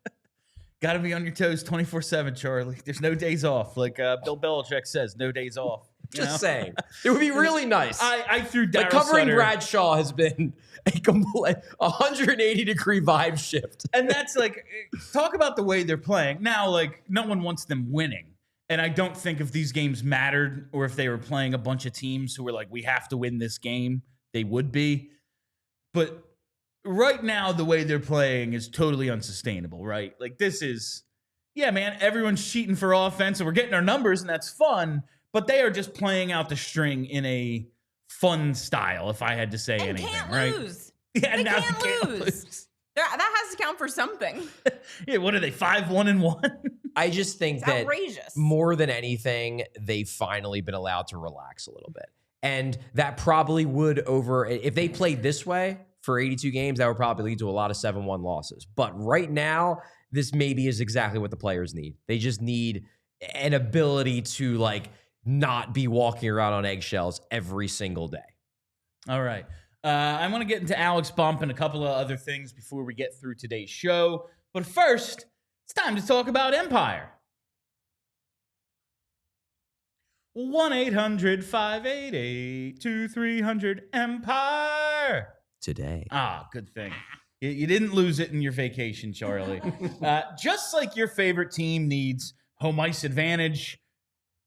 Got to be on your toes 24/7, Charlie. There's no days off. Like Bill Belichick says, no days off. Just saying. It would be really nice. I threw Darryl covering Sutter. Bradshaw has been a complete 180-degree vibe shift. And that's like, talk about the way they're playing. Now, like, no one wants them winning. And I don't think if these games mattered or if they were playing a bunch of teams who were like, we have to win this game, they would be. But right now, the way they're playing is totally unsustainable, right? Like, this is, yeah, man, everyone's cheating for offense and we're getting our numbers and that's fun. But they are just playing out the string in a fun style, if I had to say And anything, can't right? lose. Yeah, They now can't lose. That has to count for something. Yeah, what are they, 5-1-1? I just think It's that outrageous. more than anything, they've finally been allowed to relax a little bit. And that probably would if they played this way for 82 games, that would probably lead to a lot of 7-1 losses. But right now, this maybe is exactly what the players need. They just need an ability to like not be walking around on eggshells every single day. All right. I want to get into Alex Bump and a couple of other things before we get through today's show. But first, it's time to talk about Empire. 1-800-588-2300 Empire. Ah, good thing. You didn't lose it in your vacation, Charlie. Just like your favorite team needs home ice advantage,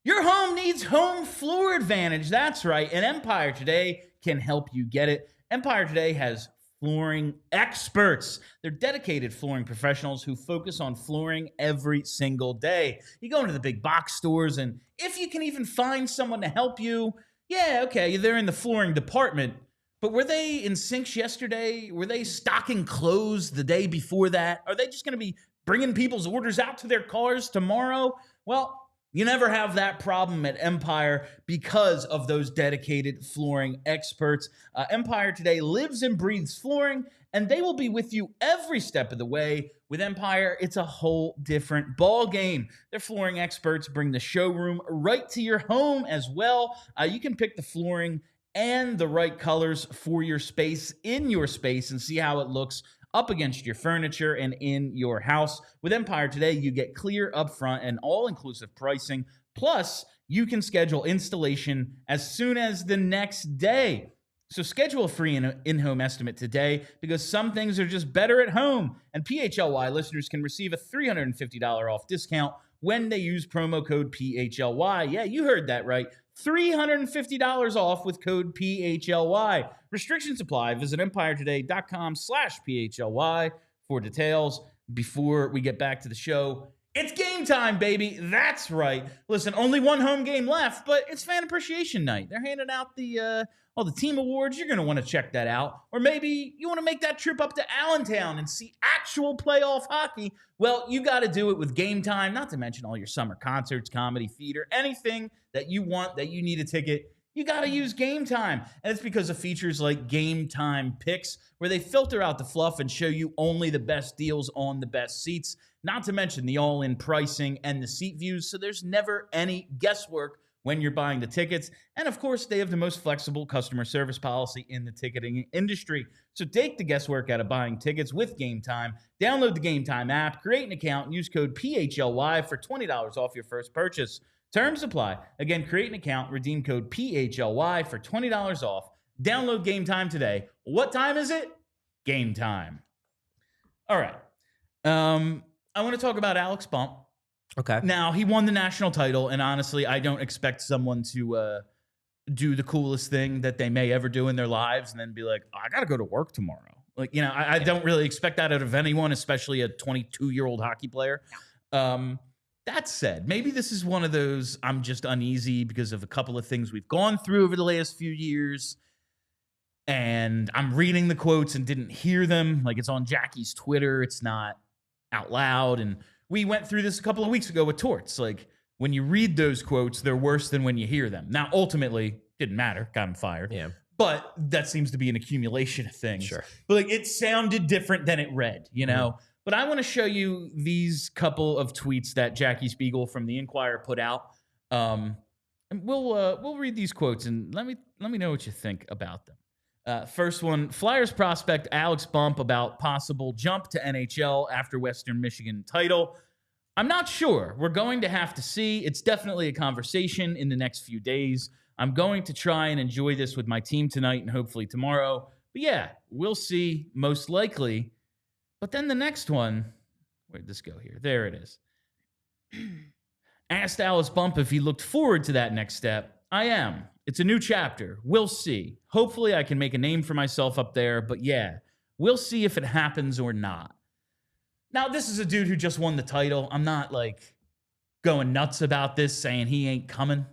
your home needs home floor advantage. That's right. And Empire Today can help you get it. Empire Today has flooring experts. They're dedicated flooring professionals who focus on flooring every single day. You go into the big box stores, and if you can even find someone to help you, yeah, okay, they're in the flooring department. But were they in sinks yesterday? Were they stocking clothes the day before that? Are they just going to be bringing people's orders out to their cars tomorrow? Well, you never have that problem at Empire because of those dedicated flooring experts. Empire Today lives and breathes flooring, and they will be with you every step of the way. With Empire, it's a whole different ball game. Their flooring experts bring the showroom right to your home as well. You can pick the flooring and the right colors for your space, in your space, and see how it looks up against your furniture and in your house. With Empire Today, you get clear upfront and all-inclusive pricing. Plus, you can schedule installation as soon as the next day. So schedule a free in-home estimate today, because some things are just better at home. And PHLY listeners can receive a $350 off discount when they use promo code PHLY. Yeah, you heard that right. $350 off with code PHLY. Restrictions apply. Visit empiretoday.com/PHLY for details. Before we get back to the show, it's game time, baby. That's right. Listen, only one home game left, but it's Fan Appreciation Night. They're handing out all the team awards. You're going to want to check that out. Or maybe you want to make that trip up to Allentown and see actual playoff hockey. Well, you got to do it with Game Time, not to mention all your summer concerts, comedy, theater, anything that you want, that you need a ticket. You got to use Game Time. And it's because of features like Game Time Picks, where they filter out the fluff and show you only the best deals on the best seats, not to mention the all-in pricing and the seat views, so there's never any guesswork when you're buying the tickets. And of course, they have the most flexible customer service policy in the ticketing industry. So take the guesswork out of buying tickets with Game Time. Download the Game Time app, create an account, and use code PHLY for $20 off your first purchase. Terms apply. Again, create an account, redeem code PHLY for $20 off. Download Game Time today. What time is it? Game time. All right. I want to talk about Alex Bump. Okay. Now, he won the national title, and honestly, I don't expect someone to do the coolest thing that they may ever do in their lives and then be like, oh, I got to go to work tomorrow. Like, you know, I don't really expect that out of anyone, especially a 22-year-old hockey player. That said, maybe this is one of those I'm just uneasy because of a couple of things we've gone through over the last few years, and I'm reading the quotes and didn't hear them. Like, it's on Jackie's Twitter. It's not out loud, and we went through this a couple of weeks ago with Torts. Like, when you read those quotes, they're worse than when you hear them. Now, ultimately, didn't matter. Got him fired. Yeah. But that seems to be an accumulation of things. Sure. But like, it sounded different than it read, you know? Mm-hmm. But I want to show you these couple of tweets that Jackie Spiegel from the Inquirer put out. And we'll read these quotes and let me know what you think about them. First one, Flyers prospect Alex Bump about possible jump to NHL after Western Michigan title. I'm not sure. We're going to have to see. It's definitely a conversation in the next few days. I'm going to try and enjoy this with my team tonight and hopefully tomorrow. But yeah, we'll see, most likely. But then the next one, where'd this go here? There it is. Asked Alex Bump if he looked forward to that next step. I am. It's a new chapter. We'll see. Hopefully I can make a name for myself up there, but yeah, we'll see if it happens or not. Now, this is a dude who just won the title. I'm not like going nuts about this, saying he ain't coming.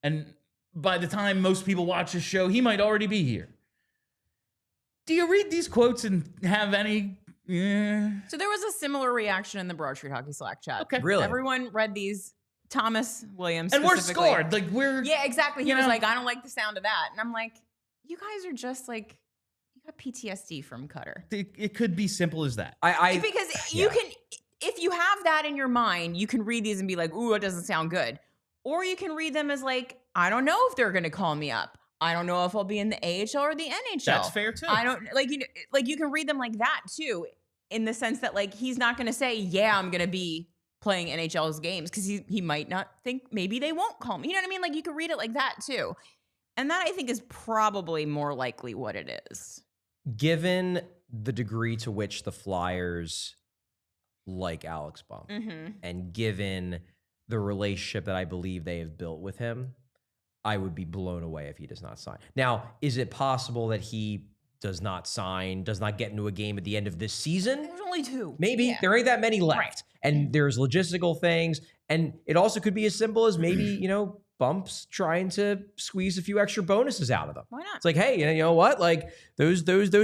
And by the time most people watch this show, he might already be here. Do you read these quotes and have any? So there was a similar reaction in the Broad Street Hockey Slack chat. Okay. Really? Everyone read these. Thomas Williams. And we're specifically. scored. Like we're. Yeah, exactly. He you was know? like, I don't like the sound of that. And I'm like, you guys are just like, you got PTSD from Cutter. It could be simple as that. Because you can, if you have that in your mind, you can read these and be like, ooh, it doesn't sound good. Or you can read them as like, I don't know if they're going to call me up. I don't know if I'll be in the AHL or the NHL. That's fair too. I don't like, you can read them like that too, in the sense that like, he's not going to say, yeah, I'm going to be playing NHL's games, because he might not think maybe they won't call me. You know what I mean? Like you could read it like that too. And that I think is probably more likely what it is. Given the degree to which the Flyers like Alex Bump, and given the relationship that I believe they have built with him, I would be blown away if he does not sign. Now, is it possible that he does not sign, does not get into a game at the end of this season? There's only 2. Maybe. Yeah. There ain't that many left. Right. And there's logistical things. And it also could be as simple as maybe, Bump's trying to squeeze a few extra bonuses out of them. Why not? It's like, hey, you know what? Like those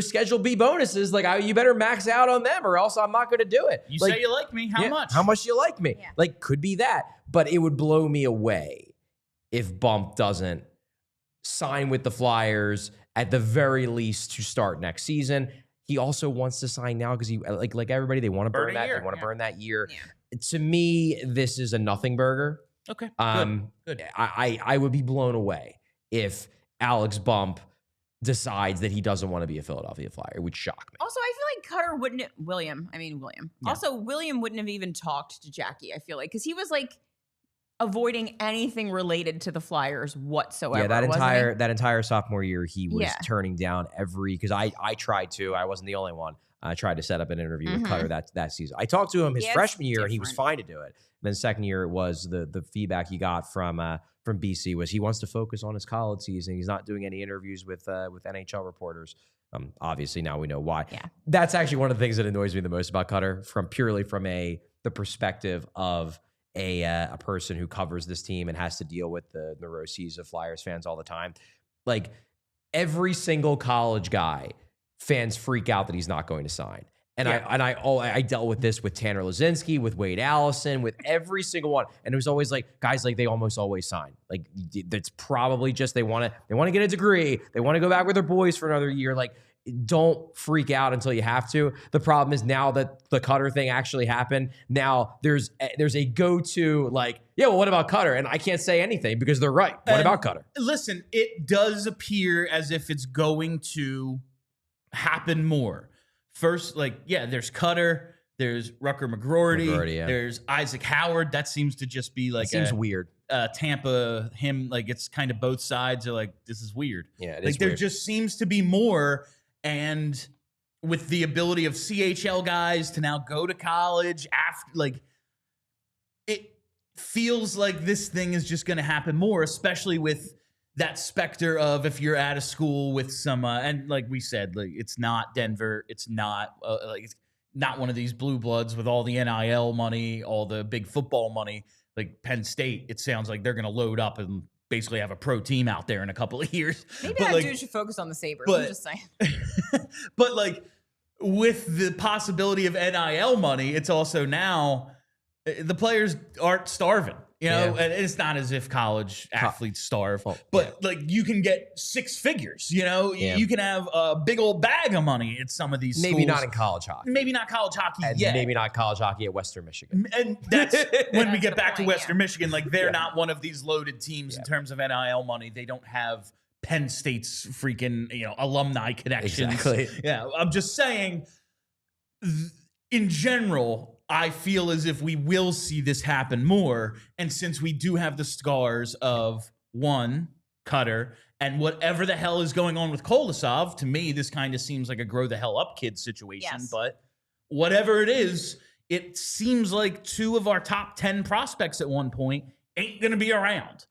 Schedule B bonuses, like you better max out on them or else I'm not going to do it. You Like, say you like me. How much? How much do you like me? Yeah. Like could be that. But it would blow me away if Bump doesn't sign with the Flyers at the very least to start next season. He also wants to sign now because he like everybody, they want to burn a that. year, They want to burn that year. Yeah. To me, this is a nothing burger. Okay. Good. I would be blown away if Alex Bump decides that he doesn't want to be a Philadelphia Flyer. It would shock me. Also, I feel like Cutter wouldn't. William. Yeah. Also, William wouldn't have even talked to Jackie. I feel like because he was like avoiding anything related to the Flyers whatsoever. Yeah, wasn't he? that entire sophomore year, he was Yeah. turning down because I tried to. I wasn't the only one. I tried to set up an interview with Cutter that season. I talked to him his Yeah, it's freshman year, and he was different. fine to do it. And then second year, it was the feedback he got from BC was he wants to focus on his college season. He's not doing any interviews with NHL reporters. Obviously, now we know why. Yeah. That's actually one of the things that annoys me the most about Cutter, from the perspective of a person who covers this team and has to deal with the neuroses of Flyers fans all the time. Like every single college guy, fans freak out that he's not going to sign. And I dealt with this with Tanner Lazinski, with Wade Allison, with every single one. And it was always like, guys, like they almost always sign. Like that's probably just they want to get a degree. They want to go back with their boys for another year. Like don't freak out until you have to. The problem is now that the Cutter thing actually happened, now there's a go-to like, yeah, well, what about Cutter? And I can't say anything because they're right. What about Cutter? Listen, it does appear as if it's going to happen more. First, there's Cutter, there's Rucker McGroarty, yeah. There's Isaac Howard. That seems to just be like Seems weird. Tampa him. Like it's kind of both sides are like, this is weird. Yeah, it like is there weird. just seems to be more. And with the ability of CHL guys to now go to college after, like, it feels like this thing is just going to happen more, especially with that specter of if you're at a school with some, and like we said, like it's not Denver, it's not it's not one of these blue bloods with all the NIL money, all the big football money, like Penn State. It sounds like they're going to load up and basically have a pro team out there in a couple of years. Maybe But, that like, dude should focus on the Sabres. but- I'm just saying. But like with the possibility of NIL money, it's also now the players aren't starving, you know, Yeah. and it's not as if college athletes starve, Well, but like you can get 6 figures, you know, Yeah. you can have a big old bag of money at some of these Maybe schools. not in college hockey. Maybe not college hockey And yet. maybe not college hockey at Western Michigan. And that's when we That's get the back to point, Western yeah. Michigan. Like they're Yeah. not one of these loaded teams in terms of NIL money. They don't have Penn State's freaking, alumni connections. Exactly. Yeah, I'm just saying. In general, I feel as if we will see this happen more. And since we do have the scars of one Cutter and whatever the hell is going on with Kolosov, to me, this kind of seems like a grow the hell up kid situation. Yes. But whatever it is, it seems like 2 of our top 10 prospects at one point ain't going to be around.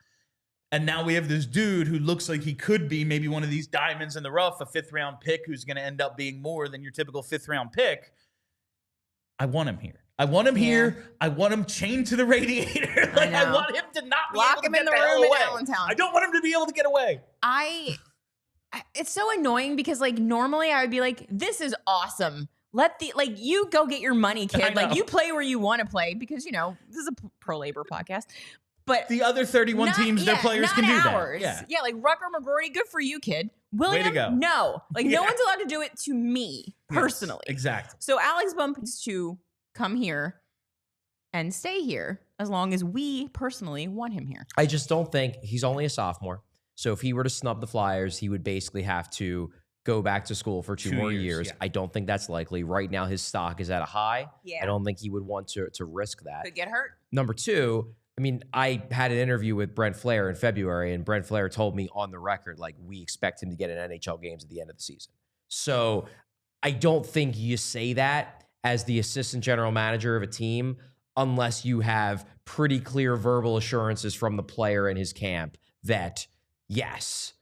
And now we have this dude who looks like he could be maybe one of these diamonds in the rough, a 5th round pick who's going to end up being more than your typical 5th round pick. I want him here. I want him here. I want him chained to the radiator. Like, I want him to not be lock able to him get in the hell room in away. Allentown. I don't want him to be able to get away. It's so annoying because like normally I would be like, this is awesome. You go get your money, kid. Like you play where you want to play because this is a pro labor podcast. But the other 31 teams, their players can do ours. that. Yeah, like Rucker McGrory, good for you, kid. William, way to go. No. Like no one's allowed to do it to me personally. Yes, exactly. So Alex Bump needs to come here and stay here as long as we personally want him here. I just don't think he's only a sophomore. So if he were to snub the Flyers, he would basically have to go back to school for two more years. Yeah. I don't think that's likely. Right now, his stock is at a high. Yeah. I don't think he would want to risk that. Could get hurt. Number two, I mean, I had an interview with Brent Flair in February, and Brent Flair told me on the record, like, we expect him to get an NHL games at the end of the season. So I don't think you say that as the assistant general manager of a team unless you have pretty clear verbal assurances from the player in his camp that, yes,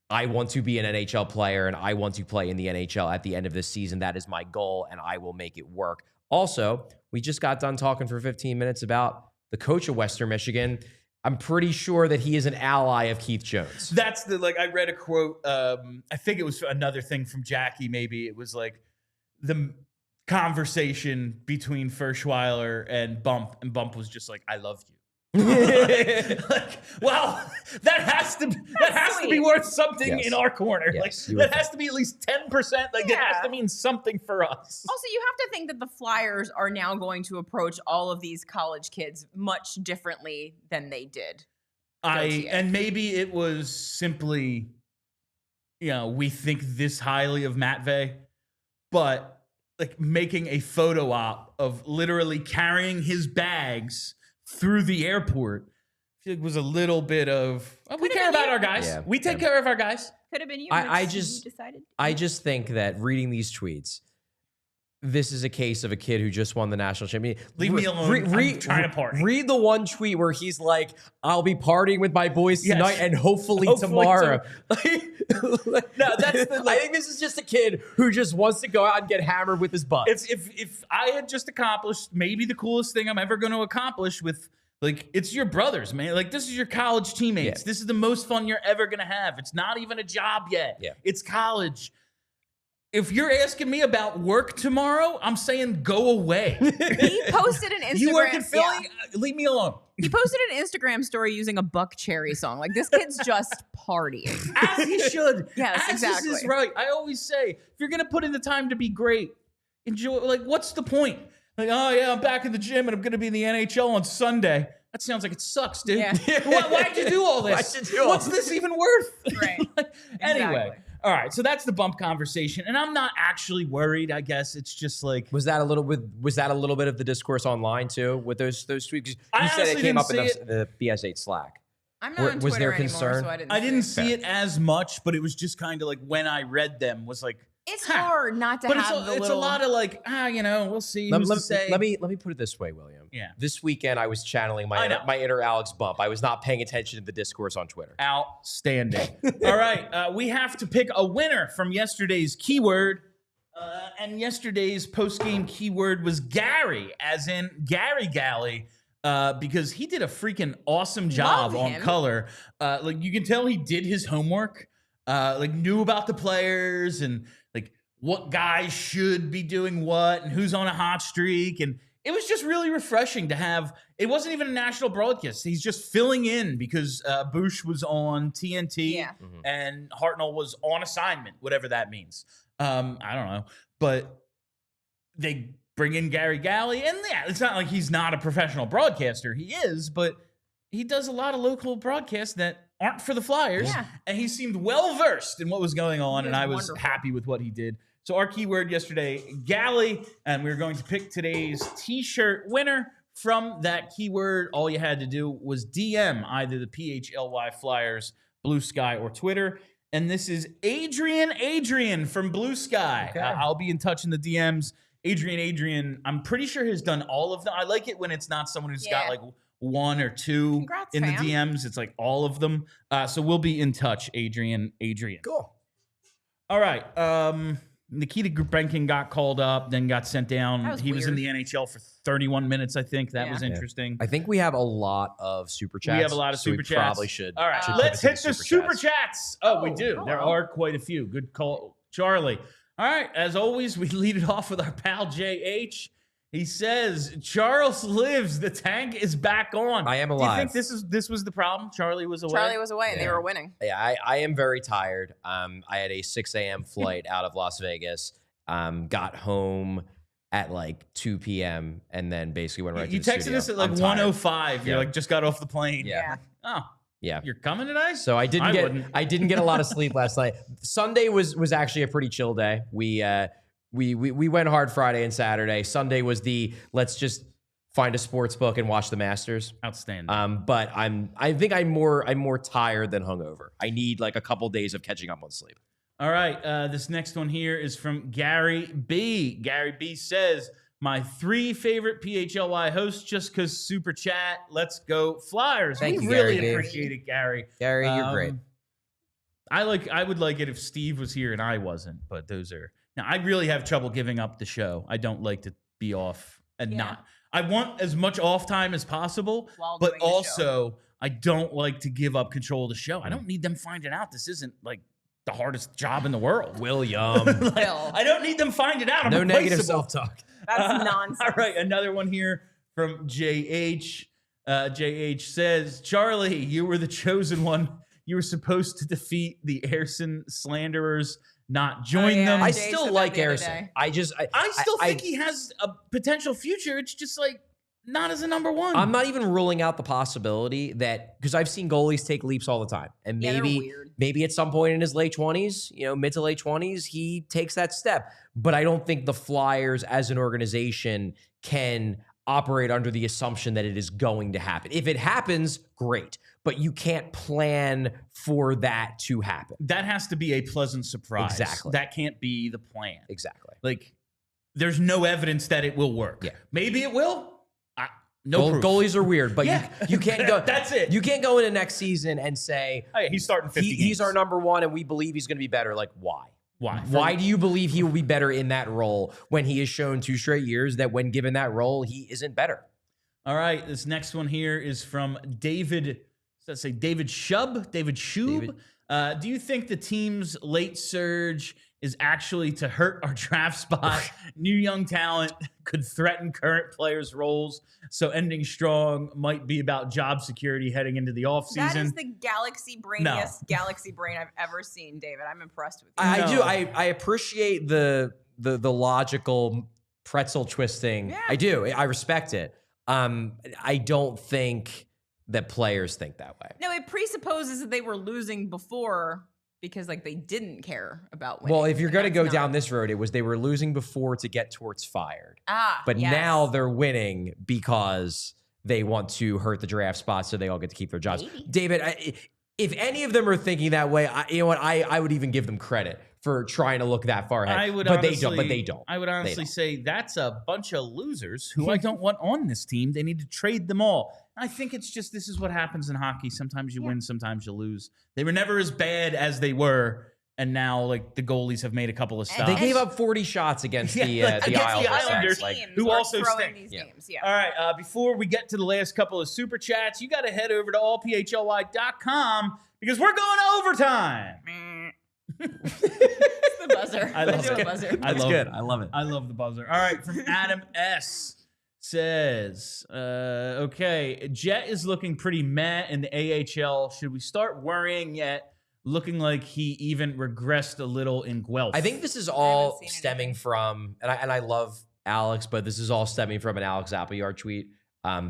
I want to be an NHL player and I want to play in the NHL at the end of this season. That is my goal, and I will make it work. Also, we just got done talking for 15 minutes about the coach of Western Michigan. I'm pretty sure that he is an ally of Keith Jones. That's I read a quote. I think it was another thing from Jackie. Maybe it was like the conversation between Ferschweiler and Bump was just like, I love you. Well, that has to be worth something in our corner. Yes, that has to be at least 10%. It has to mean something for us. Also, you have to think that the Flyers are now going to approach all of these college kids much differently than they did. And maybe it was simply, we think this highly of Matvey, but like making a photo op of literally carrying his bags through the airport, I feel like was a little bit of, we care about our guys. Yeah, we take care of our guys. Could have been you. I just think that reading these tweets, this is a case of a kid who just won the national championship. Leave me alone. I'm trying to party. Read the one tweet where he's like, I'll be partying with my boys tonight and hopefully tomorrow. No, I think this is just a kid who just wants to go out and get hammered with his butt. If I had just accomplished maybe the coolest thing I'm ever going to accomplish with, it's your brothers, man. This is your college teammates. Yeah. This is the most fun you're ever going to have. It's not even a job yet. Yeah. It's college. If you're asking me about work tomorrow, I'm saying go away. He posted an Instagram. You work in Philly? Yeah. Leave me alone. He posted an Instagram story using a Buck Cherry song. Like, this kid's just partying. As he should. Yes, exactly. This is right. I always say, if you're going to put in the time to be great, enjoy. What's the point? Oh, yeah, I'm back in the gym and I'm going to be in the NHL on Sunday. That sounds like it sucks, dude. Yeah. Why'd you do all this? What's this even worth? Right. Anyway. Exactly. All right, so that's the Bump conversation, and I'm not actually worried. I guess it's just like was that a little bit of the discourse online too with those tweets? You said it came up in the BS8 Slack. I'm not on Twitter anymore, so I didn't see it as much, but it was just kind of like when I read them was like it's hard not to have it's a lot of like we'll see. Let me put it this way, William. Yeah. This weekend I was channeling my inner Alex Bump. I was not paying attention to the discourse on Twitter. Outstanding. All right, we have to pick a winner from yesterday's keyword, and yesterday's post-game keyword was Gary, as in Gary Galley. Because he did a freaking awesome job on color. You can tell he did his homework, knew about the players and what guys should be doing what and who's on a hot streak. And it was just really refreshing to have. It wasn't even a national broadcast. He's just filling in because Bush was on TNT and Hartnell was on assignment, whatever that means. I don't know. But they bring in Gary Galley, and it's not like he's not a professional broadcaster. He is, but he does a lot of local broadcasts that aren't for the Flyers, and he seemed well-versed in what was going on, and I was happy with what he did. So our keyword yesterday, Galley, and we're going to pick today's T-shirt winner from that keyword. All you had to do was DM either the PHLY Flyers, Blue Sky, or Twitter. And this is Adrian from Blue Sky. Okay. I'll be in touch in the DMs. Adrian, I'm pretty sure has done all of them. I like it when it's not someone who's got one or two. Congrats, in fam. the DMs. It's like all of them. So we'll be in touch, Adrian. Cool. All right. Nikita Grubenkin got called up, then got sent down. That was He was in weird. the NHL for 31 minutes, I think. That Yeah. was interesting. I think we have a lot of super chats. We have a lot of so super we chats. Probably should. All right, should let's pivot hit to the super chats. Oh, we do. There hello. are quite a few. Good call, Charlie. All right, as always, we lead it off with our pal JH. He says, Charles lives. The tank is back on. I am Do you alive. think this was the problem? Charlie was away? Charlie was away and they Yeah. were winning. Yeah, I am very tired. I had a 6 a.m. flight out of Las Vegas. Got home at like 2 p.m. and then basically went right You to the texted studio. us at like I'm tired. 1:05. You're Yeah. like, just got off the plane. Yeah. Oh, Yeah. you're coming today? So I didn't wouldn't. get a lot of sleep last night. Sunday was actually a pretty chill day. We went hard Friday and Saturday. Sunday was let's just find a sports book and watch the Masters. Outstanding. But I think I'm more tired than hungover. I need like a couple days of catching up on sleep. All right. This next one here is from Gary B. Gary B says, my 3 favorite PHLY hosts just because super chat. Let's go Flyers. Thank We you, really Gary B. appreciate it, Gary. Gary, you're great. I would like it if Steve was here and I wasn't, but now I really have trouble giving up the show. I don't like to be off and Yeah. I want as much off time as possible, While but doing the show. also I don't like to give up control of the show. I don't need them finding out this isn't like the hardest job in the world. William. Like, Bill. I don't need them finding out. I'm No negative replaceable. self-talk. That's nonsense. All right, another one here from JH. JH says, Charlie, you were the chosen one. You were supposed to defeat the Ersson slanderers, not join yeah. them. I Jay still said like that the other Ersson. day. I still think he has a potential future. It's just like not as a number one. I'm not even ruling out the possibility that because I've seen goalies take leaps all the time, and Yeah, they're maybe weird. maybe at some point in his late 20s, mid to late 20s, he takes that step. But I don't think the Flyers as an organization can operate under the assumption that it is going to happen. If it happens, great, but you can't plan for that to happen. That has to be a pleasant surprise. Exactly. That can't be the plan. Exactly. Like, there's no evidence that it will work. Yeah. Maybe it will. No proof. Goalies are weird, but Yeah. you can't go. That's it. You can't go into next season and say Oh, yeah, he's starting 50 games. he's our number one, and we believe he's going to be better. Like, why? Why? Why do you believe he will be better in that role when he has shown 2 straight years that when given that role, he isn't better? All right, this next one here is from David. Does that say David Shub? David Shub? Do you think the team's late surge is actually to hurt our draft spot? New young talent could threaten current players' roles, so ending strong might be about job security heading into the offseason. That is the galaxy brainiest galaxy brain I've ever seen, David. I'm impressed with you. I No. do. I appreciate the logical pretzel twisting. Yeah. I do. I respect it. I don't think that players think that way. No, it presupposes that they were losing before because like they didn't care about winning. Well, if you're and going to that's go not- down this road, it was they were losing before to get towards fired. But yes. now they're winning because they want to hurt the draft spot so they all get to keep their jobs. Maybe. David, if any of them are thinking that way, you know what? I would even give them credit for trying to look that far ahead. I would but honestly, they don't. But they don't. I would honestly don't. say that's a bunch of losers who I don't want on this team. They need to trade them all. I think it's just this is what happens in hockey. Sometimes you win, sometimes you lose. They were never as bad as they were, and now like the goalies have made a couple of stops. They gave up 40 shots against Yeah, the against the Islanders. Islanders, Like, teams who are also throwing stink. these Yeah. games. Yeah. All right, before we get to the last couple of super chats, you got to head over to allphly.com because we're going to overtime. It's the buzzer. I love Do a it. buzzer. I That's love good. it. I love it. I love the buzzer. All right, from Adam S. says, okay, Jet is looking pretty meh in the AHL. Should we start worrying yet? Looking like he even regressed a little in Guelph. I think this is all seen stemming anything. from, and I love Alex, but this is all stemming from an Alex Appleyard tweet,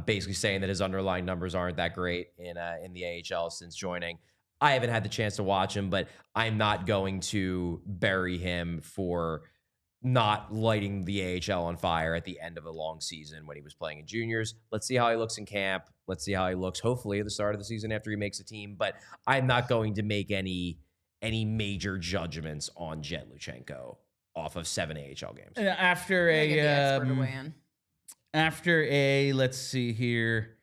basically saying that his underlying numbers aren't that great in the AHL since joining. I haven't had the chance to watch him, but I'm not going to bury him for not lighting the AHL on fire at the end of a long season when he was playing in juniors. Let's see how he looks in camp. Let's see how he looks, hopefully, at the start of the season after he makes a team. But I'm not going to make any major judgments on Jet Luchenko off of 7 AHL games. after Gotta get the expert to a weigh in. after a let's see here,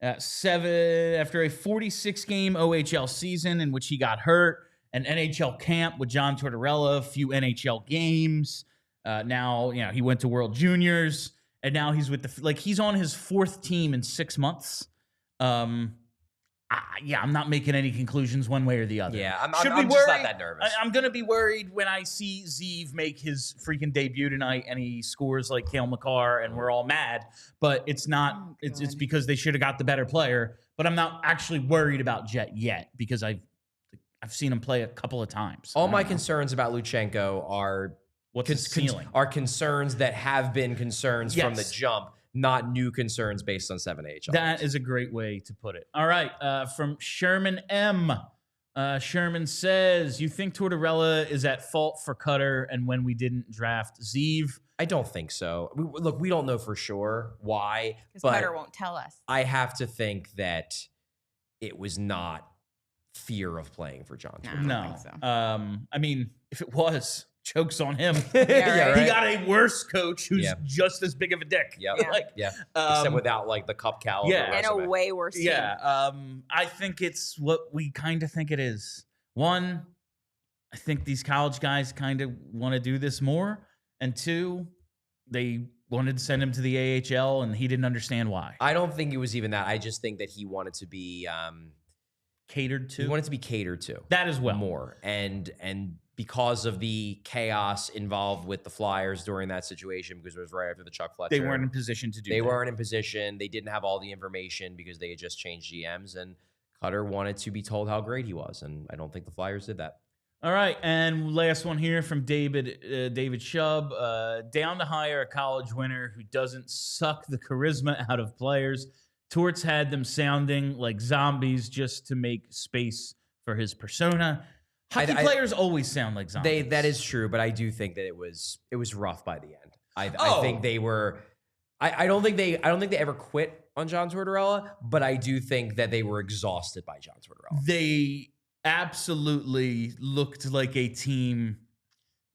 after a 46 game OHL season in which he got hurt an NHL camp with John Tortorella, a few NHL games. Now, he went to World Juniors, and now he's with he's on his 4th team in 6 months. I'm not making any conclusions one way or the other. Yeah, I'm just not that nervous. I'm going to be worried when I see Zeev make his freaking debut tonight and he scores like Cale Makar and we're all mad. But it's not. It's because they should have got the better player. But I'm not actually worried about Jet yet because I've seen him play a couple of times. All my concerns about Luchenko are are concerns that have been concerns from the jump. Not new concerns based on 7 AHL. That is a great way to put it. All right. From Sherman M. Sherman says, you think Tortorella is at fault for Cutter and when we didn't draft Zeev? I don't think so. We don't know for sure why. Because Cutter won't tell us. I have to think that it was not fear of playing for John Tortorella. No, I don't think so. If it was... Joke's on him. Yeah, right. He got a worse coach who's just as big of a dick. Except without the cup caliber. And a way worse team. I think it's what we kind of think it is. One, I think these college guys kind of want to do this more. And two, they wanted to send him to the AHL and he didn't understand why. I don't think it was even that. I just think that he wanted to be catered to. He wanted to be catered to. That as well. More. And because of the chaos involved with the Flyers during that situation, because it was right after the Chuck Fletcher. They weren't in position to do that. They weren't in position. They didn't have all the information because they had just changed GMs, and Cutter wanted to be told how great he was, and I don't think the Flyers did that. All right, and last one here from David Shub. Down to hire a college winner who doesn't suck the charisma out of players. Torts had them sounding like zombies just to make space for his persona. Hockey players always sound like zombies. That is true, but I do think that it was rough by the end. I think they were. I don't think they ever quit on John Tortorella, but I do think that they were exhausted by John Tortorella. They absolutely looked like a team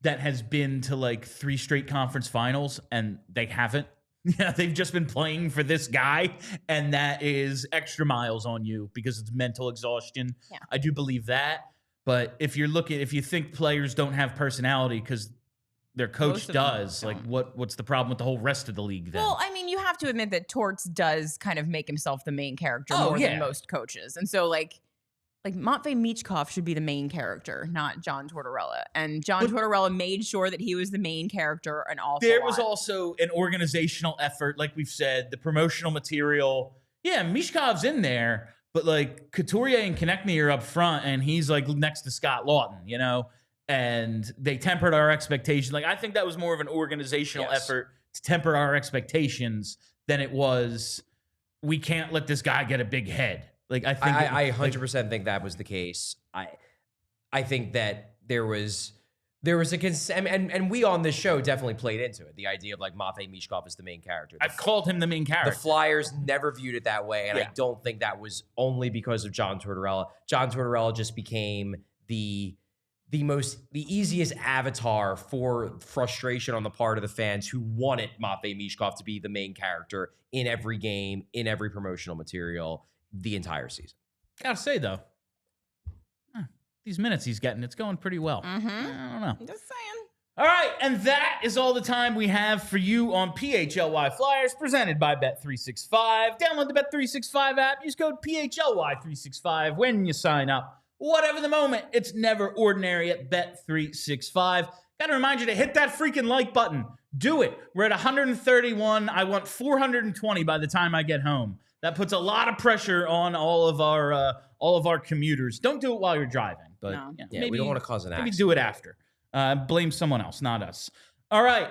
that has been to 3 straight conference finals, and they haven't. Yeah, they've just been playing for this guy, and that is extra miles on you because it's mental exhaustion. Yeah. I do believe that. But if you think players don't have personality because their coach does, what's the problem with the whole rest of the league then? Well, you have to admit that Torts does kind of make himself the main character more than most coaches. And so Matvei Michkov should be the main character, not John Tortorella. And John Tortorella made sure that he was the main character an awful lot. There was also an organizational effort, like we've said, the promotional material. Yeah, Michkov's in there. But Couturier and Konechny are up front, and he's next to Scott Lawton, and they tempered our expectations. I think that was more of an organizational effort to temper our expectations than it was. We can't let this guy get a big head. I 100% think that was the case. I think that there was a and we on this show definitely played into it. The idea of Matvei Michkov is the main character. I've called him the main character. The Flyers never viewed it that way, and I don't think that was only because of John Tortorella. John Tortorella just became the easiest avatar for frustration on the part of the fans who wanted Matvei Michkov to be the main character in every game, in every promotional material, the entire season. Gotta say though, these minutes he's getting, it's going pretty well. Mm-hmm. I don't know. Just saying. All right, and that is all the time we have for you on PHLY Flyers, presented by Bet365. Download the Bet365 app. Use code PHLY365 when you sign up. Whatever the moment, it's never ordinary at Bet365. Got to remind you to hit that freaking like button. Do it. We're at 131. I want 420 by the time I get home. That puts a lot of pressure on all of our commuters. Don't do it while you're driving. But maybe, we don't want to cause an accident. Maybe do it after. Blame someone else, not us. All right.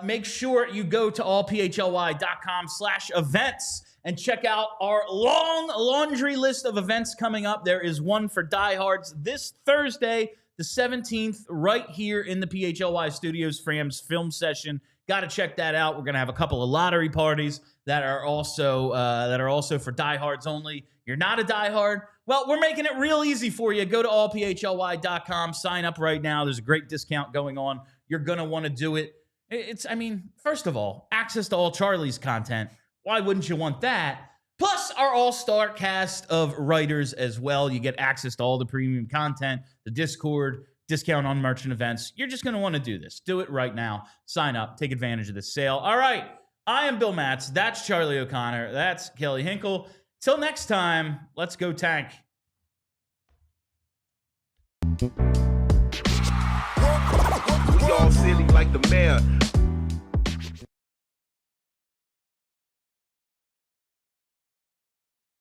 Make sure you go to allphly.com/events and check out our long laundry list of events coming up. There is one for diehards this Thursday, the 17th, right here in the PHLY Studios Frams film session. Got to check that out. We're going to have a couple of lottery parties that are also for diehards only. You're not a diehard? Well, we're making it real easy for you. Go to allphly.com, sign up right now. There's a great discount going on. You're going to want to do it. First of all, access to all Charlie's content. Why wouldn't you want that? plus our all-star cast of writers as well. You get access to all the premium content, the Discord, discount on merchant events. You're just going to want to do this. Do it right now. Sign up. Take advantage of this sale. All right. I am Bill Matz. That's Charlie O'Connor. That's Kelly Hinkle. Till next time, let's go Tank. We all silly like the mayor.